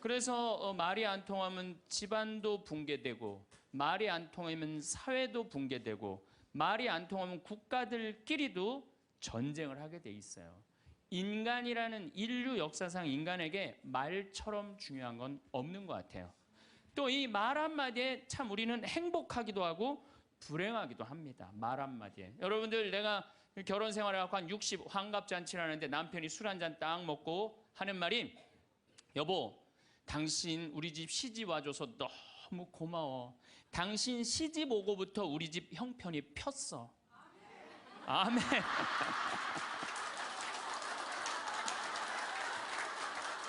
B: 그래서 말이 안 통하면 집안도 붕괴되고 말이 안 통하면 사회도 붕괴되고 말이 안 통하면 국가들끼리도 전쟁을 하게 돼 있어요. 인간이라는 인류 역사상 인간에게 말처럼 중요한 건 없는 것 같아요. 또 이 말 한마디에 참 우리는 행복하기도 하고 불행하기도 합니다. 말 한마디에. 여러분들 내가 결혼 생활을 하고 한 60 환갑잔치를 하는데 남편이 술 한 잔 딱 먹고 하는 말이 여보 당신 우리 집 시집 와줘서 너무 고마워. 당신 시집 오고부터 우리 집 형편이 폈어. 아멘.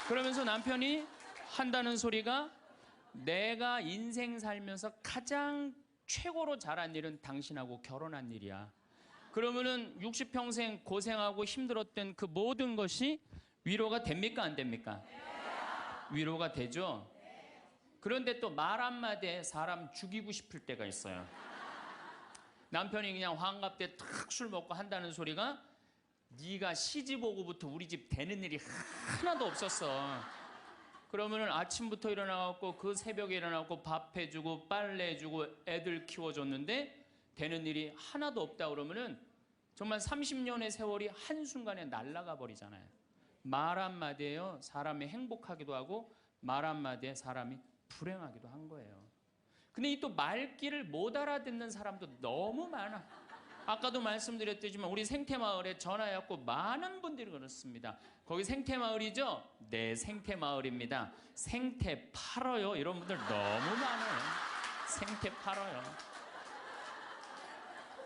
B: 그러면서 남편이 한다는 소리가 내가 인생 살면서 가장 최고로 잘한 일은 당신하고 결혼한 일이야. 그러면은 60평생 고생하고 힘들었던 그 모든 것이 위로가 됩니까? 안 됩니까? 위로가 되죠? 그런데 또 말 한마디에 사람 죽이고 싶을 때가 있어요. 남편이 그냥 환갑 때 탁 술 먹고 한다는 소리가 네가 시집 오고부터 우리 집 되는 일이 하나도 없었어. 그러면은 아침부터 일어나갖고 그 새벽에 일어나갖고 밥 해주고 빨래 해주고 애들 키워줬는데 되는 일이 하나도 없다 그러면은 정말 30년의 세월이 한순간에 날아가 버리잖아요. 말 한마디에요 사람이 행복하기도 하고 말 한마디에 사람이 불행하기도 한 거예요. 근데 이 또 말귀를 못 알아듣는 사람도 너무 많아. 아까도 말씀드렸지만 우리 생태마을에 전화해갖고 많은 분들이 그렇습니다. 거기 생태마을이죠? 네, 생태마을입니다. 생태 팔어요. 이런 분들 너무 많아요. 생태 팔어요.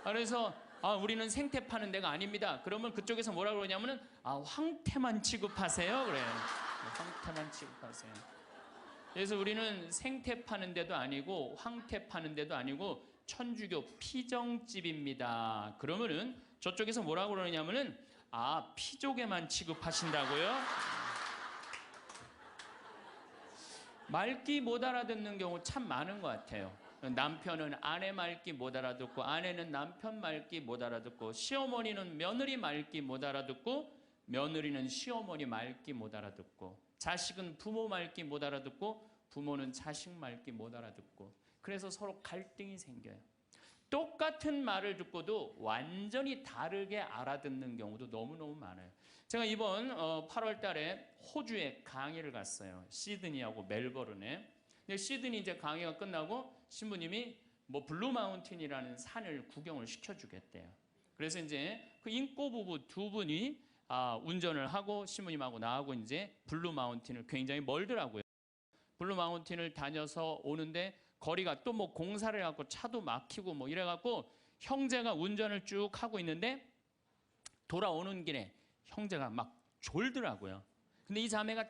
B: 그래서 우리는 생태 파는 데가 아닙니다. 그러면 그쪽에서 뭐라 그러냐면은 황태만 취급하세요. 그래요. 황태만 취급하세요. 그래서 우리는 생태 파는 데도 아니고 황태 파는 데도 아니고 천주교 피정집입니다. 그러면은 저쪽에서 뭐라고 그러냐면은 피족에만 취급하신다고요? 말귀 못 알아듣는 경우 참 많은 것 같아요. 남편은 아내 말귀 못 알아듣고 아내는 남편 말귀 못 알아듣고 시어머니는 며느리 말귀 못 알아듣고 며느리는 시어머니 말귀 못 알아듣고 자식은 부모 말귀 못 알아듣고 부모는 자식 말귀 못 알아듣고 그래서 서로 갈등이 생겨요. 똑같은 말을 듣고도 완전히 다르게 알아듣는 경우도 너무너무 많아요. 제가 이번 8월 달에 호주에 강의를 갔어요. 시드니하고 멜버른에. 근데 시드니 이제 강의가 끝나고 신부님이 블루 마운틴이라는 산을 구경을 시켜주겠대요. 그래서 이제 그 인꼬 부부 두 분이 운전을 하고 신부님하고 나하고 이제 블루 마운틴을 굉장히 멀더라고요. 블루 마운틴을 다녀서 오는데 거리가 또 공사를 해갖고 차도 막히고 이래갖고 형제가 운전을 쭉 하고 있는데 돌아오는 길에 형제가 막 졸더라고요. 근데 이 자매가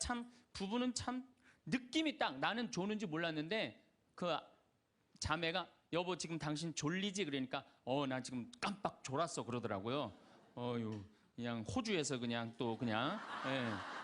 B: 부부는 참 느낌이 딱 나는 조는지 몰랐는데 그 자매가 여보 지금 당신 졸리지? 그러니까 나 지금 깜빡 졸았어 그러더라고요. 그냥 호주에서 그냥 또 그냥 예.